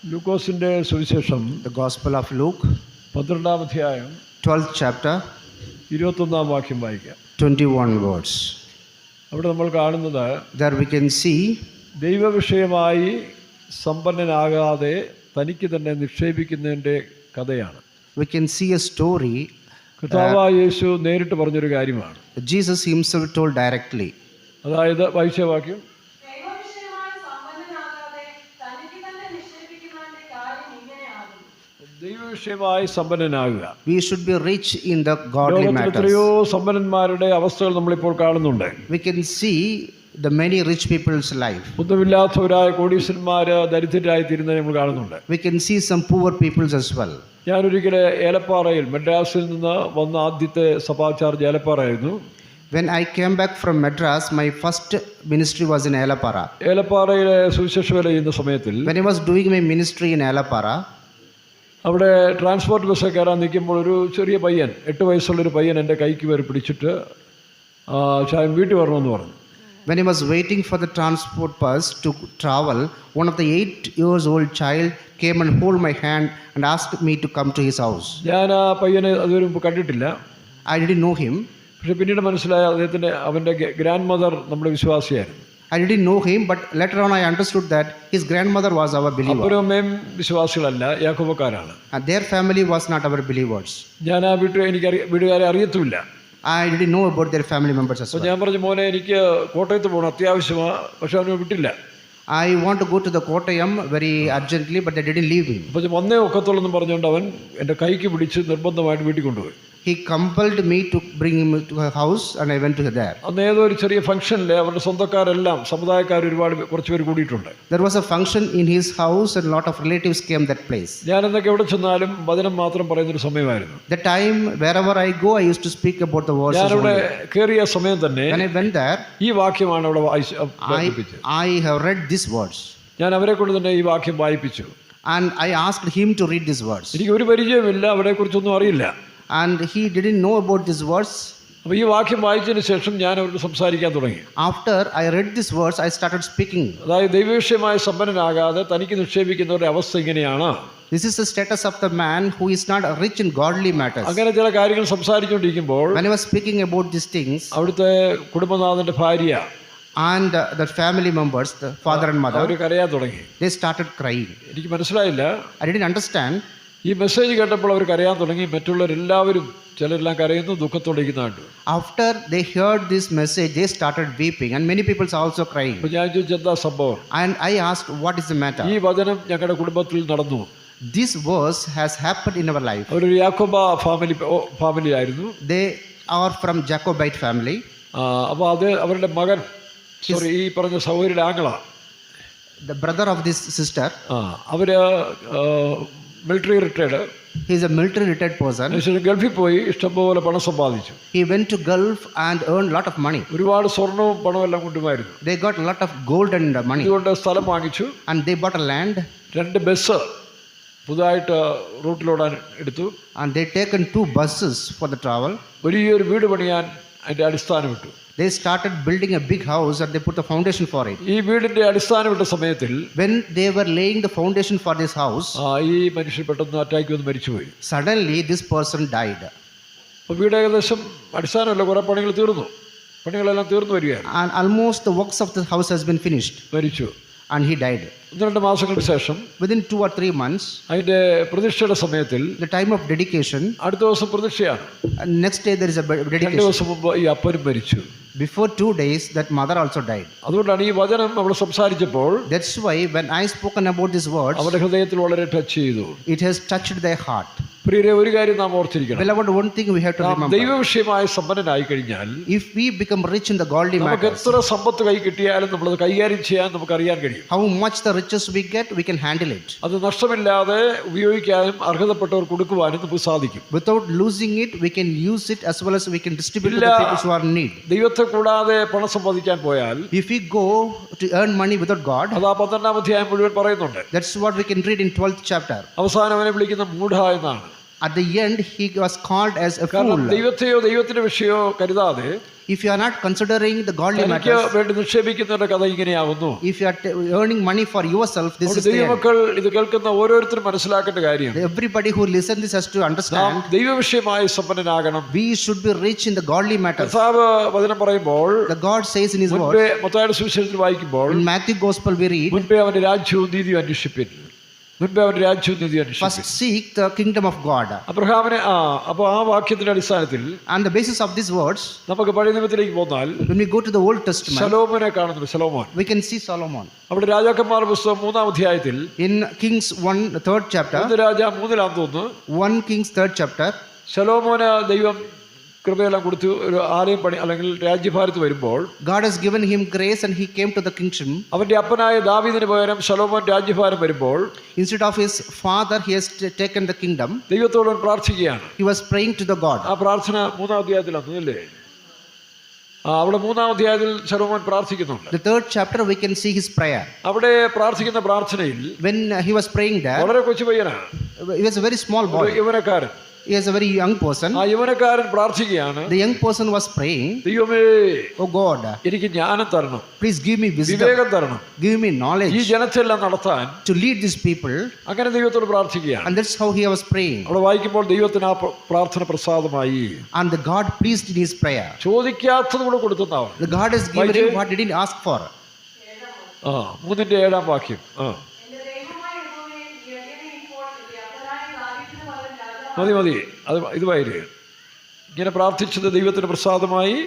ലൂക്കോസിന്റെ സുവിശേഷം The Gospel of Luke, 12-ാം അധ്യായം 12th chapter, 21-ാം വാക്യം വായിക്കാം. 21 words. അവിടെ നമ്മൾ കാണുന്നത് There we can see ദൈവവിഷയമായി സമ്പന്നനാകാതെ തനിക്ക് തന്നെ നിക്ഷേപിക്കുന്നതിൻ്റെ കഥയാണ്. we can see a story കർത്താവായ യേശു നേരിട്ട് പറഞ്ഞൊരു കാര്യമാണ്. Jesus himself told directly. അതായത് വായിച്ച വാക്യം, ദൈവവിഷയമായി സമ്പന്നനാകുക. We should be rich in the godly ലോകത്തിൽ matters. എത്രയോ സമ്പന്നന്മാരുടെ അവസ്ഥകൾ നമ്മളിപ്പോൾ കാണുന്നുണ്ട്. We can see the many rich people's life. ഒന്നുമില്ലാത്തവരായ കോടീശ്വരന്മാര് ദരിദ്രരായി തീരുന്നതിനെ നമ്മൾ കാണുന്നുണ്ട്. We can see some poor peoples as well. ഞാനൊരിക്കൽ ഏലപ്പാറയിൽ മദ്രാസിൽ നിന്ന് വന്ന ആദ്യത്തെ സഭാചാർജ് ഏലപ്പാറയായിരുന്നു. When I came back from Madras, my first ministry was in Elapara. ഏലപ്പാറയിലെ സുവിശേഷ വേല ചെയ്യുന്ന സമയത്തിൽ When I was doing my ministry in Elapara, അവിടെ ട്രാൻസ്പോർട്ട് ബസ് കയറാൻ നിൽക്കുമ്പോൾ ഒരു ചെറിയ പയ്യൻ, 8 വയസ്സുള്ളൊരു പയ്യൻ എൻ്റെ കൈക്ക് വരെ പിടിച്ചിട്ട് ചായം വീട്ടിൽ വരണമെന്ന് പറഞ്ഞു. when I was waiting for the transport bus to travel, one of the 8 years old child came and hold my hand and asked me to come to his house. ഞാൻ ആ പയ്യനെ അതുവരെ മുമ്പ് കണ്ടിട്ടില്ല. I didn't know him. പക്ഷെ പിന്നീട് മനസ്സിലായ അവൻ്റെ ഗ്രാൻഡ് മദർ നമ്മുടെ വിശ്വാസിയായിരുന്നു. I didn't know him, but later on I understood that his grandmother was our believer. അപ്പനും അമ്മയും വിശ്വാസികളല്ല, യാക്കോബക്കാരാണ്. And their family was not our believers. ഞാൻ ആ വീട്ടുകാരെ അറിയത്തുമില്ല. I didn't know about their family members as അപ്പോൾ well. ഞാൻ പറഞ്ഞു, മോനെ എനിക്ക് കോട്ടയത്ത് പോകണം, അത്യാവശ്യമാണ്. പക്ഷെ അവനെ വിട്ടില്ല. I want to go to the Kottayam very urgently, but they didn't leave him. അപ്പോൾ വന്നേ ഒക്കത്തുള്ളെന്ന് പറഞ്ഞുകൊണ്ട് അവൻ എൻ്റെ കൈക്ക് പിടിച്ച് നിർബന്ധമായിട്ട് വീട്ടിൽ കൊണ്ടുപോയി. He compelled me to bring him to her house and I went to there. അന്ന് ഏതോ ഒരു ചെറിയ ഫംഗ്ഷനിൽ അവരുടെ സ്വന്തക്കാരെല്ലാം സമുദായക്കാർ കുറച്ച് പേര് കൂടിയിട്ടുണ്ട്. There was a function in his house and a lot of relatives came that place. ഞാൻ എന്നൊക്കെ എവിടെ ചെന്നാലും വചനം മാത്രം പറയുന്നൊരു സമയമായിരുന്നു. The time wherever I go, I used to speak about the verses. ഞാനവിടെ കയറിയ സമയം തന്നെ When I went there, ഈ വാക്യമാണ് അവിടെ വായിപ്പിച്ചത്. I have read these words. ഞാൻ അവരെ കൊണ്ട് തന്നെ ഈ വാക്യം വായിപ്പിച്ചു. And I asked him to read these words. എനിക്ക് ഒരു പരിചയമില്ല, അവരെക്കുറിച്ചൊന്നും അറിയില്ല. And he didn't know about these words. അപ്പോൾ ഈ വാക്യം വായിച്ചതിന് ശേഷം ഞാൻ അവരോട് സംസാരിക്കാൻ തുടങ്ങി. After I read these words, I started speaking. അതായത് ദൈവവിഷയമായ സമ്പന്നനാകാതെ തനിക്ക് നിക്ഷേപിക്കുന്നവരുടെ അവസ്ഥ ഇങ്ങനെയാണ്. This is the status of the man who is not rich in godly matters. അങ്ങനെ ചില കാര്യങ്ങൾ സംസാരിച്ചുകൊണ്ടിരിക്കുമ്പോൾ When I was speaking about these things, അവിടുത്തെ കുടുംബനാഥന്റെ ഭാര്യ and the family members, the father and mother, അവർ കരയാൻ തുടങ്ങി. they started crying. എനിക്ക് മനസ്സിലായില്ല. I didn't understand. ഈ മെസ്സേജ് കേട്ടപ്പോൾ അവർ കരയാൻ തുടങ്ങി. മറ്റുള്ളവരെല്ലാവരും ചിലരെല്ലാം കരയുന്നു, ദുഃഖത്തോടെ ഇരിക്കുന്നുണ്ട്. After they heard this message, they started weeping and many people are also crying. അപ്പോൾ ഞാൻ ചോദിച്ചു, എന്താ സംഭവം? And I asked, what is the matter? ഈ വചനം ഞങ്ങളുടെ കുടുംബത്തിൽ നടന്നു. This verse has happened in our life. അവരൊരു യാക്കോബ ഫാമിലി ആയിരുന്നു. They are from Jacobite family. അപ്പോൾ അത് അവരുടെ മകൻ, ഈ പറഞ്ഞ സഹോദരിയുടെ ആങ്ങള, The brother of this sister, അവര് military retired. he is a military retired person. ഗൾഫിൽ പോയി ഇഷ്ടംപോലെ പണം സമ്പാദിച്ചു. He went to Gulf and earned lot of money. ഒരുപാട് സ്വർണവും പണവും എല്ലാം കൊണ്ടുമായിരുന്നു. They got a lot of gold and money. അതുകൊണ്ട് സ്ഥലം വാങ്ങിച്ചു. And they bought a land. 2 bus പുതുതായിട്ട് റൂട്ടിലോടാൻ എടുത്തു. And they taken 2 buses for the travel. വലിയൊരു വീട് പണിയാൻ അതിൻ്റെ അടിസ്ഥാനം ഇട്ടു. They started building a big house and they put the foundation for it. ഈ വീടിന്റെ അടിസ്ഥാനം ഇട്ട സമയത്തിൽ When they were laying the foundation for this house, ഈ മനുഷ്യൻ പെട്ടെന്ന് അറ്റാക്ക് വന്ന് മരിച്ചുപോയി. suddenly this person died. അപ്പോൾ വീട് ഏകദേശം അടിസ്ഥാനമല്ല, കുറേ പണികളെല്ലാം തീർന്നു വരികയാണ്. And almost the works of the house has been finished. മരിച്ചു. And he died. 1-2 മാസങ്ങൾക്ക് ശേഷം Within 2 or 3 months, അതിന്റെ പ്രതിഷ്ഠയുടെ സമയത്തിൽ the time of dedication, അടുത്ത ദിവസം പ്രതിഷ്ഠയാണ്. and next day there is a 2 dedication. ദിവസം മുമ്പ് ഈ അപ്പനും മരിച്ചു. Before 2 days, that mother also died. അതുകൊണ്ടാണ് ഈ വചനം നമ്മൾ സംസാരിച്ചപ്പോൾ That's why when I spoken about these words, അവരുടെ ഹൃദയത്തിൽ വളരെ ടച്ച് ചെയ്തു. it has touched their heart. പ്രിയരെ, ഒരു കാര്യം നാം ഓർത്തിരിക്കണം. Beloved, one thing we have to remember. ദൈവവിഷയമായ സമ്പന്നനായി കഴിഞ്ഞാൽ If we become rich in the godly നമുക്ക് matters, എത്ര സമ്പത്ത് കൈ കിട്ടിയാലും നമ്മളത് കൈകാര്യം ചെയ്യാൻ നമുക്ക് അറിയാൻ കഴിയും. how much the riches we get, we can handle it. അത് നഷ്ടമില്ലാതെ ഉപയോഗിക്കാനും അർഹതപ്പെട്ടവർ കൊടുക്കുവാനും നമുക്ക് സാധിക്കും. Without losing it, we can use it as well as we can distribute to the people who are in need. ദൈവത്തെ കൂടാതെ പണം സമ്പാദിക്കാൻ പോയാൽ, If we go to earn money without God, അത് ആ 12-ാം അധ്യായം മുഴുവൻ പറയുന്നുണ്ട്. that's what we can read in 12th chapter. അവസാനം അവനെ വിളിക്കുന്ന മൂഢ എന്നാണ്. At the end, he was called as a കാരണം fool. ദൈവത്തെയോ ദൈവത്തിന്റെ വിഷയമോ കരുതാതെ If you are not considering the godly തനിക്ക് matters, വേണ്ടി നിക്ഷേപിക്കുന്നവരുടെ കഥ ഇങ്ങനെയാവുന്നു. if you are earning money for yourself, this അതുകൊണ്ട് is the end. ദൈവമക്കൾ ഇത് കേൾക്കുന്ന ഓരോരുത്തരും മനസ്സിലാക്കേണ്ട കാര്യം, Everybody who listens this has to നാം understand, ദൈവവിഷയമായി സമ്പന്നനാകണം. we should be rich in the godly matters. കർത്താവ് വചനം പറയുമ്പോൾ, The God says in His word, മുൻപേ മത്തായിയുടെ സുവിശേഷത്തിൽ വായിക്കുമ്പോൾ, in Matthew Gospel we read, മുൻപേ അവന്റെ രാജ്യവും നീതിയും അന്വേഷിപ്പിൻ. മുൻപേ അവന്റെ രാജ്യവും നീതിയും first അന്വേഷിപ്പിൻ. seek the kingdom of God. അബ്രഹാമിനെ അപ്പോൾ ആ വാക്യത്തിന്റെ അടിസ്ഥാനത്തിൽ On the basis of these words, നമുക്ക് പഴയ നിയമത്തിലേക്ക് പോന്നാൽ when we go to the Old Testament, ശലോമോനെ കാണുന്നുണ്ട്. ശലോമോൻ we can see Solomon. അവിടെ രാജാക്കന്മാരുടെ പുസ്തകം 3-ാം അധ്യായത്തിൽ In Kings 1, 3rd chapter, 1 രാജ 3-ലാം തോന്നുന്നു, 1 Kings 3rd chapter, ശലോമോന് ദൈവം കൃപയെല്ലാം കൊടുത്തു ഒരു ആലയം പണി അല്ലെങ്കിൽ രാജ്യഭാരത്ത് വരുമ്പോൾ God has given him grace and he came to the kingdom. അവന്റെ അപ്പനായ ദാവീദിന് പകരം ശലോമോൻ രാജ്യഭാരം വരുമ്പോൾ Instead of his father, he has taken the kingdom. ദൈവത്തോട് അവൻ പ്രാർത്ഥിക്കുകയാണ്. He was praying to the God. ആ പ്രാർത്ഥന 3-ാം അധ്യായത്തിലാണ് അല്ലേ? അവിടെ 3-ാം അധ്യായത്തിൽ ശലോമോൻ പ്രാർത്ഥിക്കുന്നുണ്ട്. The 3rd chapter, we can see his prayer. അവിടെ പ്രാർത്ഥിക്കുന്ന പ്രാർത്ഥനയിൽ When he was praying there, വളരെ കൊച്ചു പയ്യനാണ്, he was a very small boy. യൗവനക്കാരൻ. He is a very young person. ആ യൗവനക്കാരൻ പ്രാർത്ഥിക്കുകയാണ്, The young person was praying, ദൈവമേ oh God, എനിക്ക് ജ്ഞാനം തരണം, please give me wisdom, വിവേകം തരണം, give me ഈ knowledge ജനത്തെല്ലാം നടത്താൻ. to lead these people. അങ്ങനെ ദൈവത്തോട് പ്രാർത്ഥിക്കുകയാണ്. And that's how he was praying. അവിടെ വായിക്കുമ്പോൾ ദൈവത്തിന് ആ പ്രാർത്ഥന പ്രസാദമായി. And the God pleased in his prayer. ചോദിക്കാത്തത് കൂടെ കൊടുത്തുന്നാവും. The God has given him what he didn't ask for. 3-ാം വാക്യം. മതി അത് ഇത് വായിര്. ഇങ്ങനെ പ്രാർത്ഥിച്ചത് ദൈവത്തിന് പ്രസാദമായി.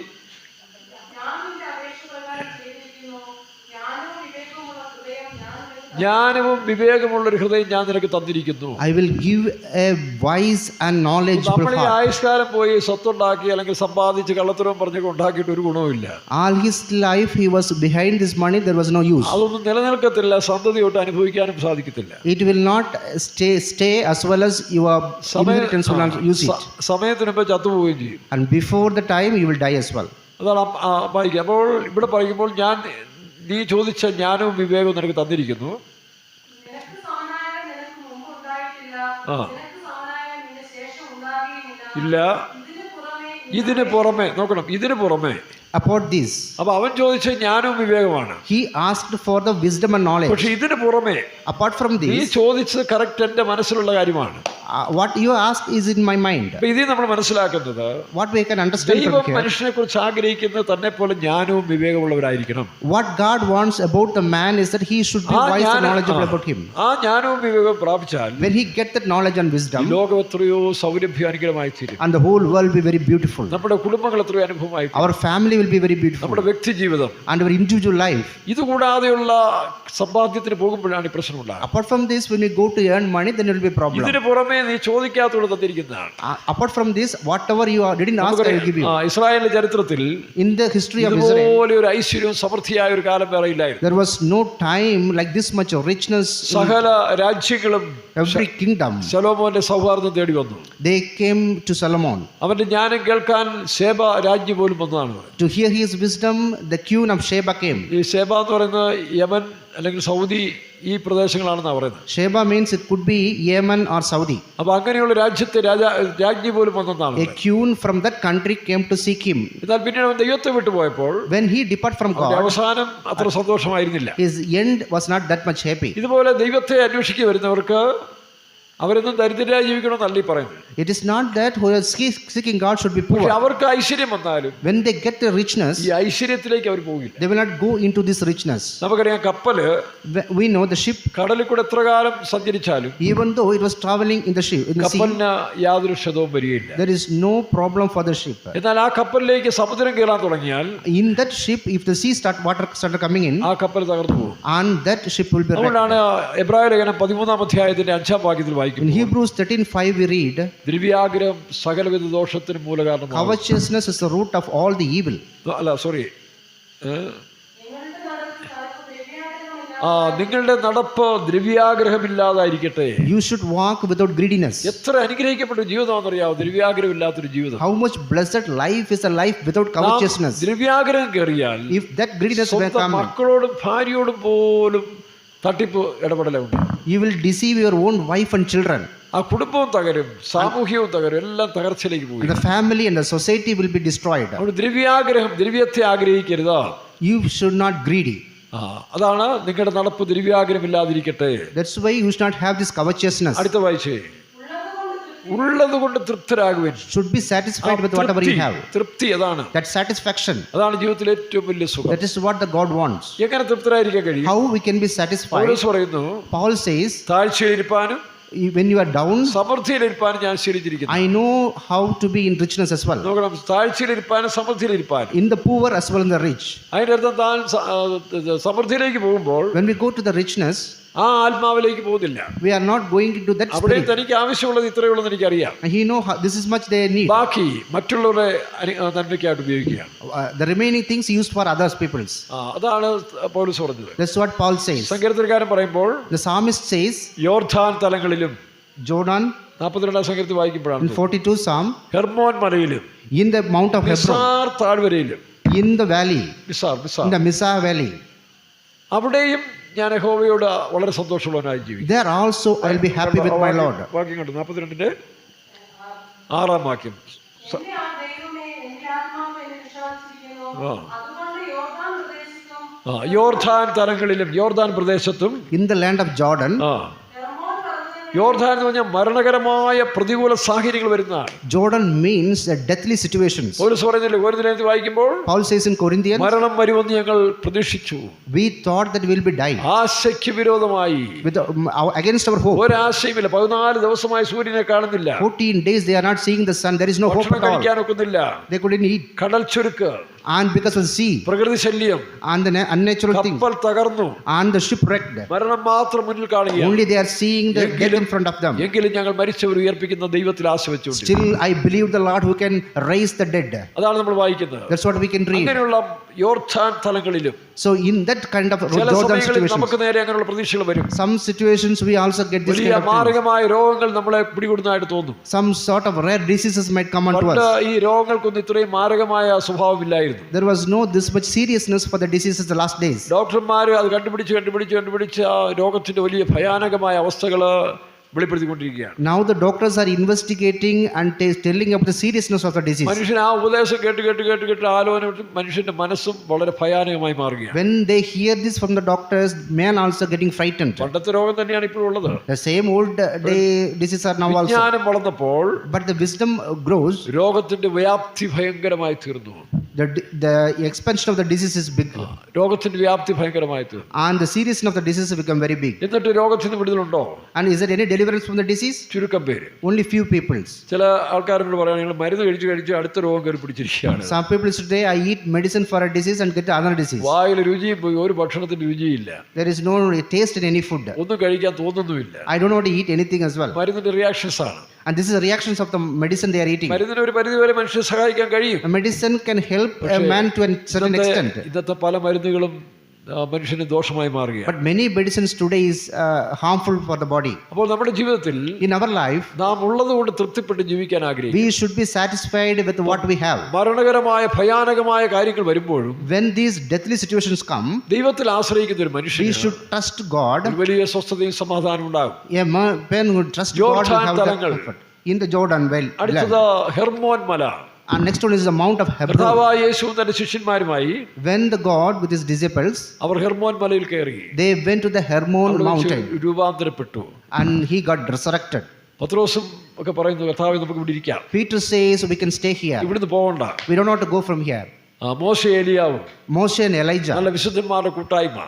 ജ്ഞാനവും വിവേകമുള്ളൊരു ഹൃദയം ഞാൻ നിനക്ക് തന്നിരിക്കുന്നു. I will give a wise and knowledgeable നമ്മൾ ഈ heart. ആയുഷ്കാലം പോയി സ്വത്തുണ്ടാക്കി അല്ലെങ്കിൽ സമ്പാദിച്ച് കള്ളത്തരവും പറഞ്ഞൊക്കെ ഉണ്ടാക്കിയിട്ട് ഒരു ഗുണവുമില്ല. All his life he was behind this money, there was no use. അതൊന്നും നിലനിൽക്കത്തില്ല, സന്തതിയോട്ട് അനുഭവിക്കാനും സാധിക്കത്തില്ല. It will not stay as well as your inheritance will not use it. സമയത്തിന് മുമ്പ് ചത്തുപോവുകയും ചെയ്യും. And before the time you will die as well. അതാണ് വായിക്കുക. അപ്പോൾ ഇവിടെ പറയുമ്പോൾ നീ ചോദിച്ച ജ്ഞാനവും വിവേകവും നിനക്ക് തന്നിരിക്കുന്നു. ഇല്ല, ഇതിന് പുറമെ നോക്കണം, ഇതിന് പുറമെ About this, അപ്പൊ അവൻ ചോദിച്ച ജ്ഞാനവും വിവേകമാണ്. he asked for the wisdom and knowledge. പക്ഷെ ഇതിന് പുറമെ Apart from നീ this, ചോദിച്ചത് കറക്റ്റ് എന്റെ മനസ്സിലുള്ള കാര്യമാണ്. what you asked is in my mind. അപ്പൊ ഇതിൽ നമ്മൾ മനസ്സിലാക്കുന്നത്, What we can understand ദൈവം from here, മനുഷ്യനെ കുറിച്ച് ആഗ്രഹിക്കുന്നത് തന്നെ പോലെ ജ്ഞാനവും വിവേകമുള്ളവരായിരിക്കണം. what God wants about the man is that he should be wise and knowledgeable about him. ആ ജ്ഞാനവും വിവേകവും പ്രാപിച്ചാൽ When he get that knowledge and wisdom, ലോകം എത്രയോ സൗരഭ്യാനുഗ്രഹമായി തീരും. and the whole world will be very beautiful. നമ്മുടെ കുടുംബങ്ങൾ എത്രയോ അനുഭവമായി തീരും. Our family will be very beautiful. നമ്മുടെ വ്യക്തി ജീവിതം, And our individual life. ഇതുകൂടാതെയുള്ള സമ്പാദ്യത്തിന് പോകുമ്പോഴാണ് ഈ പ്രശ്നം ഉണ്ടാകുന്നത്. Apart from this, when you go to earn money, then it will be a problem. ഇതിന് പുറമെ നീ ചോദിക്കാത്തോട് തന്നിരിക്കുന്നതാണ്. Apart from this, whatever you didn't ask, I will give you. ഇസ്രായേലിന്റെ ചരിത്രത്തിൽ In the history of Israel, ഇതുപോലെ ഒരു ഐശ്വര്യവും സമൃദ്ധിയായ ഒരു കാലം വേറെ ഇല്ലായിരുന്നു. there was no time like this much of richness. സകല രാജ്യങ്ങളും Every kingdom, ശലോമോന്റെ സൗഹാർദ്ദം തേടി വന്നു. they came to Solomon. അവന്റെ ജ്ഞാനം കേൾക്കാൻ ശേബ രാജ്ഞി പോലും വന്നതാണ്. To hear his wisdom, the queen of Sheba came. ഈ ശേബ എന്ന് പറയുന്നത് യമൻ അല്ലെങ്കിൽ സൗദി ഈ പ്രദേശങ്ങളാണെന്നാണ് പറയുന്നത്. Sheba means it could be Yemen or Saudi. അപ്പൊ അങ്ങനെയുള്ള രാജ്യത്തെ രാജ്ഞി പോലും വന്നതാണ്. A queen from that country came to seek him. എന്നാൽ പിന്നീട് അവൻ ദൈവത്തെ വിട്ടുപോയപ്പോൾ When he depart from God, അവസാനം അത്ര സന്തോഷമായിരുന്നില്ല. his end was not that much happy. ഇതുപോലെ ദൈവത്തെ അന്വേഷിക്കുക വരുന്നവർക്ക് അവരൊന്നും ദരിദ്രരായി ജീവിക്കണമെന്നല്ല ഈ പറയുന്നത്. It is not that who is seeking God should be poor. പക്ഷെ അവർക്ക് ഐശ്വര്യം വന്നാലും When they get the richness, ഈ ഐശ്വര്യത്തിലേക്ക് അവർ പോകില്ല. they will not go into this richness. നമുക്കറിയാം, കപ്പല് We know the ship, കടലിൽ കൂടെ എത്ര കാലം സഞ്ചരിച്ചാലും even though it was traveling in the ship, in the sea, കപ്പലിന് യാതൊരു ക്ഷതവും വരികയില്ല. there is no problem for the ship. എന്നാൽ ആ കപ്പലിലേക്ക് സമുദ്രം കയറാൻ തുടങ്ങിയാൽ In that ship, if the sea water started coming in, ആ കപ്പൽ തകർന്നു പോകും. and that ship will be wrecked. അതുകൊണ്ടാണ് എബ്രായ ലേഖനം 13-ാം അധ്യായത്തിന്റെ 5-ാം വാക്യത്തിൽ In വായിക്കുന്നത്, Hebrews 13:5 we read, ദ്രവ്യാഗ്രഹം സകലവിധ ദോഷത്തിന് മൂലകാരണമാണ്. covetousness is the root of all the evil. അല്ല, സോറി, നിങ്ങളുടെ നടപ്പ് ദ്രവ്യാഗ്രഹമില്ലാതായിരിക്കട്ടെ. You should walk without greediness. എത്ര അനുഗ്രഹിക്കപ്പെട്ട ജീവിതമാണെന്നറിയാവോ ദ്രവ്യാഗ്രഹം ഇല്ലാത്തൊരു ജീവിതം. How much blessed life is a life without covetousness. ദ്രവ്യാഗ്രഹം കയറിയാൽ If that greediness will സ്വന്തം come, മക്കളോടും ഭാര്യയോടും പോലും തട്ടിപ്പ് ഇടപെടലുണ്ട്. you will deceive your own wife and children. ആ കുടുംബവും തകരും, സാമൂഹ്യവും തകരും, എല്ലാം തകർച്ചയിലേക്ക് പോയി. And the family and the society will be destroyed. അവിടെ ദ്രവ്യത്തെ ആഗ്രഹിക്കരുത്. You should not greedy. അതാണ് നിങ്ങളുടെ നടപ്പ് ദ്രവ്യാഗ്രഹമില്ലാതിരിക്കട്ടെ. That's why you should not have this covetousness. അടുത്ത വായിച്ചേ. ഉള്ളത് കൊണ്ട് തൃപ്തരാകുവിൻ. Should be satisfied with whatever you have. തൃപ്തി അതാണ്. That satisfaction. അതാണ് ജീവിതത്തിലെ ഏറ്റവും വലിയ സുഖം. That is what the God wants. എങ്ങനെ തൃപ്തരായിരിക്കാൻ കഴിയും? How we can be satisfied? പൗലോസ് പറയുന്നു, Paul says, താഴ്ചയിലിരിപ്പാനും when you are down, സമൃദ്ധിയിലിരിപ്പാനും ഞാൻ ശീലിച്ചിരിക്കുന്നു. I know how to be in richness as well. നോക്കണം, താഴ്ചയിലിരിപ്പാനും സമൃദ്ധിയിലിരിപ്പാനും. In the poor as well in the rich. അതിന്റെ അർത്ഥം താൻ സമൃദ്ധിയിലേക്ക് പോകുമ്പോൾ when we go to the richness, ആ ആത്മാവിലേക്ക് പോകുന്നില്ല. we are not going into that അവിടെ spirit. തനിക്ക് ആവശ്യമുള്ളത് ഇത്രയേ ഉള്ളൂ എന്ന് എനിക്കറിയാം. And he know how, this is much they need. ബാക്കി മറ്റുള്ളവരുടെ നന്മയ്ക്കായിട്ട് ഉപയോഗിക്കുകയാണ്. The remaining things used for others people's. അതാണ് പൗലോസ് പറഞ്ഞത്. That's what Paul says. സങ്കീർത്തനക്കാരൻ പറയുമ്പോൾ The psalmist says, യോർദാൻ തലങ്ങളിലും, Jordan, 42 സങ്കീർത്തനം വായിക്കുമ്പോഴാണ്, in 42 Psalm, ഹെർമോൻ മലയിലും, in the Mount of Hebron, Mizar താഴ്വരയിലും, in the valley, in the Mizar valley, അവിടെയും ഞാൻ യഹോവയോട് വളരെ സന്തോഷമുള്ളവനായി ജീവിക്കും. there also I will be happy with my Lord. വാക്യം കണ്ടു, 42 6 വാക്യം. യോർദാൻ തലങ്ങളിലും, യോർദാൻ പ്രദേശത്തും, in the land of Jordan. യോർദാൻ എന്ന് പറഞ്ഞാൽ മരണകരമായ പ്രതികൂല സാഹചര്യങ്ങൾ വരുന്നതാണ്. Jordan means the deathly situations. പൗലോസ് പറയുന്നില്ലേ, ഒരു ദിനത്തിൽ വായിക്കുമ്പോൾ, Paul says in Corinthians, മരണം വരുമെന്ന് ഞങ്ങൾ പ്രതീക്ഷിച്ചു, we thought that we will be dying. ആശയ്ക്ക് വിരോധമായി, against our hope. ഒരാശയുമില്ല. 14 ദിവസമായി സൂര്യനെ കാണുന്നില്ല. 14 days they are not seeing the sun. There is no hope at all. കഴിക്കാൻ ഒക്കുന്നില്ല. They couldn't eat. കടൽ ചുരുക്ക്, and because of the sea, പ്രകൃതി ശല്യം, and the unnatural things, കപ്പൽ തകർന്നു, and the shipwrecked, മരണം മാത്രം മുന്നിൽ കാണുകയാണ്. only they are seeing the death in front of them. എങ്കിലും ഞങ്ങൾ മരിച്ചവർ ഉയർപ്പിക്കുന്ന ദൈവത്തിൽ ആശ വെച്ചുകൊണ്ട്, still I believe the Lord who can raise the dead. അതാണ് നമ്മൾ വായിക്കുന്നത്. That's what we can read. അങ്ങനെയുള്ള യോർദാൻ തലങ്ങളിലും, so in that kind of ചില Jordan സമയങ്ങളിൽ situations, നമുക്ക് നേരെ അങ്ങനെയുള്ള പ്രതീക്ഷകൾ വരും. some situations we also get this വലിയ kind of things. മാരകമായ രോഗങ്ങൾ നമ്മളെ പിടികൂടുന്നതായിട്ട് തോന്നും. some sort of rare diseases might come onto പണ്ട് us. ഈ രോഗങ്ങൾക്കൊന്നും ഇത്രയും മാരകമായ സ്വഭാവമില്ലായിരുന്നു. There was no this much seriousness for the diseases the last days. ഡോക്ടർമാർ അത് കണ്ടുപിടിച്ച് ആ രോഗത്തിന്റെ വലിയ ഭയാനകമായ അവസ്ഥകൾ വെളിപ്പെടുത്തിക്കൊണ്ടിരിക്കുകയാണ്. now the doctors are investigating and telling about the seriousness of the disease. മനുഷ്യൻ ആ ഉപദേശം കേട്ട് ആലോചന മനുഷ്യന്റെ മനസ്സും വളരെ ഭയാനകമായി മാറുകയാണ്. when they hear this from the doctors, man also getting frightened. പണ്ടത്തെ രോഗം തന്നെയാണ് ഇപ്പോഴും ഉള്ളത്. the same old day diseases are now also. വിജ്ഞാനം വളർന്നപ്പോൾ, but the wisdom grows, രോഗത്തിന്റെ വ്യാപ്തി ഭയങ്കരമായി തീർന്നു. the expansion of the disease is big. രോഗത്തിന്റെ വ്യാപ്തി ഭയങ്കരമായി തീർന്നു. and the seriousness of the disease become very big. എന്നിട്ട് രോഗത്തിന് വിടുതലുണ്ടോ? and is there any deliverance from the disease? ചുരുക്കം പേര്. only few people. ചില ആൾക്കാരോട് പറയുകയാണ്, നിങ്ങൾ മരുന്ന് കഴിച്ച് അടുത്ത രോഗം കയറി പിടിച്ചിരിക്കുകയാണ്. some people today I eat medicine for a disease and get another disease. വായിൽ രുചിയും പോയി, ഒരു ഭക്ഷണത്തിന് രുചിയില്ല. there is no taste in any food. ഒന്നും കഴിക്കാൻ തോന്നുന്നുമില്ല. I don't want to eat anything as well. മരുന്നിന്റെ റിയാക്ഷൻസ് ആണ്. and this is the reactions of the medicine they are eating. മരുന്നിന് ഒരു പരിധി വരെ മനുഷ്യനെ സഹായിക്കാൻ കഴിയും. a medicine can help a man to a certain extent. ഇന്നത്തെ പല മരുന്നുകളും മനുഷ്യന് ദോഷമായി മാറുകയാണ്. but many medicines today is harmful for the body. അപ്പോൾ നമ്മുടെ ജീവിതത്തിൽ, in our life, നാം ഉള്ളതുകൊണ്ട് തൃപ്തിപ്പെട്ട് ജീവിക്കാൻ ആഗ്രഹിക്കുന്നു. we should be satisfied with what we have. മരണകരമായ ഭയാനകമായ കാര്യങ്ങൾ വരുമ്പോഴും, when these deathly situations come, ദൈവത്തിൽ ആശ്രയിക്കുന്ന ഒരു മനുഷ്യന് we should trust God. വലിയ സ്വസ്ഥതയും സമാധാനം ഉണ്ടാകും. a man who trusts God will have that comfort. in the Jordan well. അടുത്തത് ഹെർമോൻ മല. and next one is the Mount of Hebron. കർത്താവായ യേശു തന്റെ ശിഷ്യന്മാരുമായി, when the God with his disciples, അവർ ഹെർമോൻ മലയിൽ കയറി, they went to the Hermon mountain, രൂപാന്തരപ്പെട്ടു. and he got resurrected. പത്രോസും ഒക്കെ പറയുന്നു, കർത്താവേ നമുക്ക് ഇവിടെ ഇരിക്കാം. Peter says we can stay here. ഇവിടുന്ന് പോകണ്ട. we don't want to go from here. മോശെ, ഏലിയാവും, Moshe and Elijah, നല്ല വിശുദ്ധന്മാരുടെ കൂട്ടായ്മ,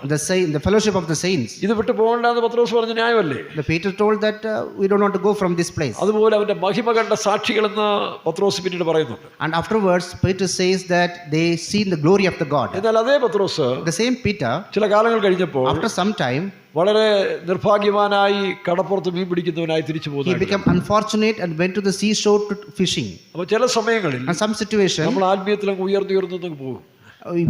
the fellowship of the saints. ഇത് വിട്ട് പോകണ്ടെന്ന് പത്രോസ് പറഞ്ഞ ന്യായമല്ലേ? the Peter told that we don't want to go from this place. അതുപോലെ അവന്റെ മഹിമ കണ്ട സാക്ഷികളെന്ന് പത്രോസ് പിന്നീട് പറയുന്നുണ്ട്. and afterwards Peter says that they seen the glory of the God. എന്നാൽ അതേ പത്രോസ്, the same Peter, ചില കാലങ്ങൾ കഴിഞ്ഞപ്പോൾ, after some time, വളരെ നിർഭാഗ്യവാനായി കടപ്പുറത്ത് മീൻ പിടിക്കുന്നവനായി തിരിച്ചു he പോകുന്നു. became unfortunate and went to the seashore to fishing. അപ്പോൾ ചില സമയങ്ങളിൽ and some situation നമ്മൾ ആത്മീയത്തിലങ്ങ് ഉയർന്നു പോകും.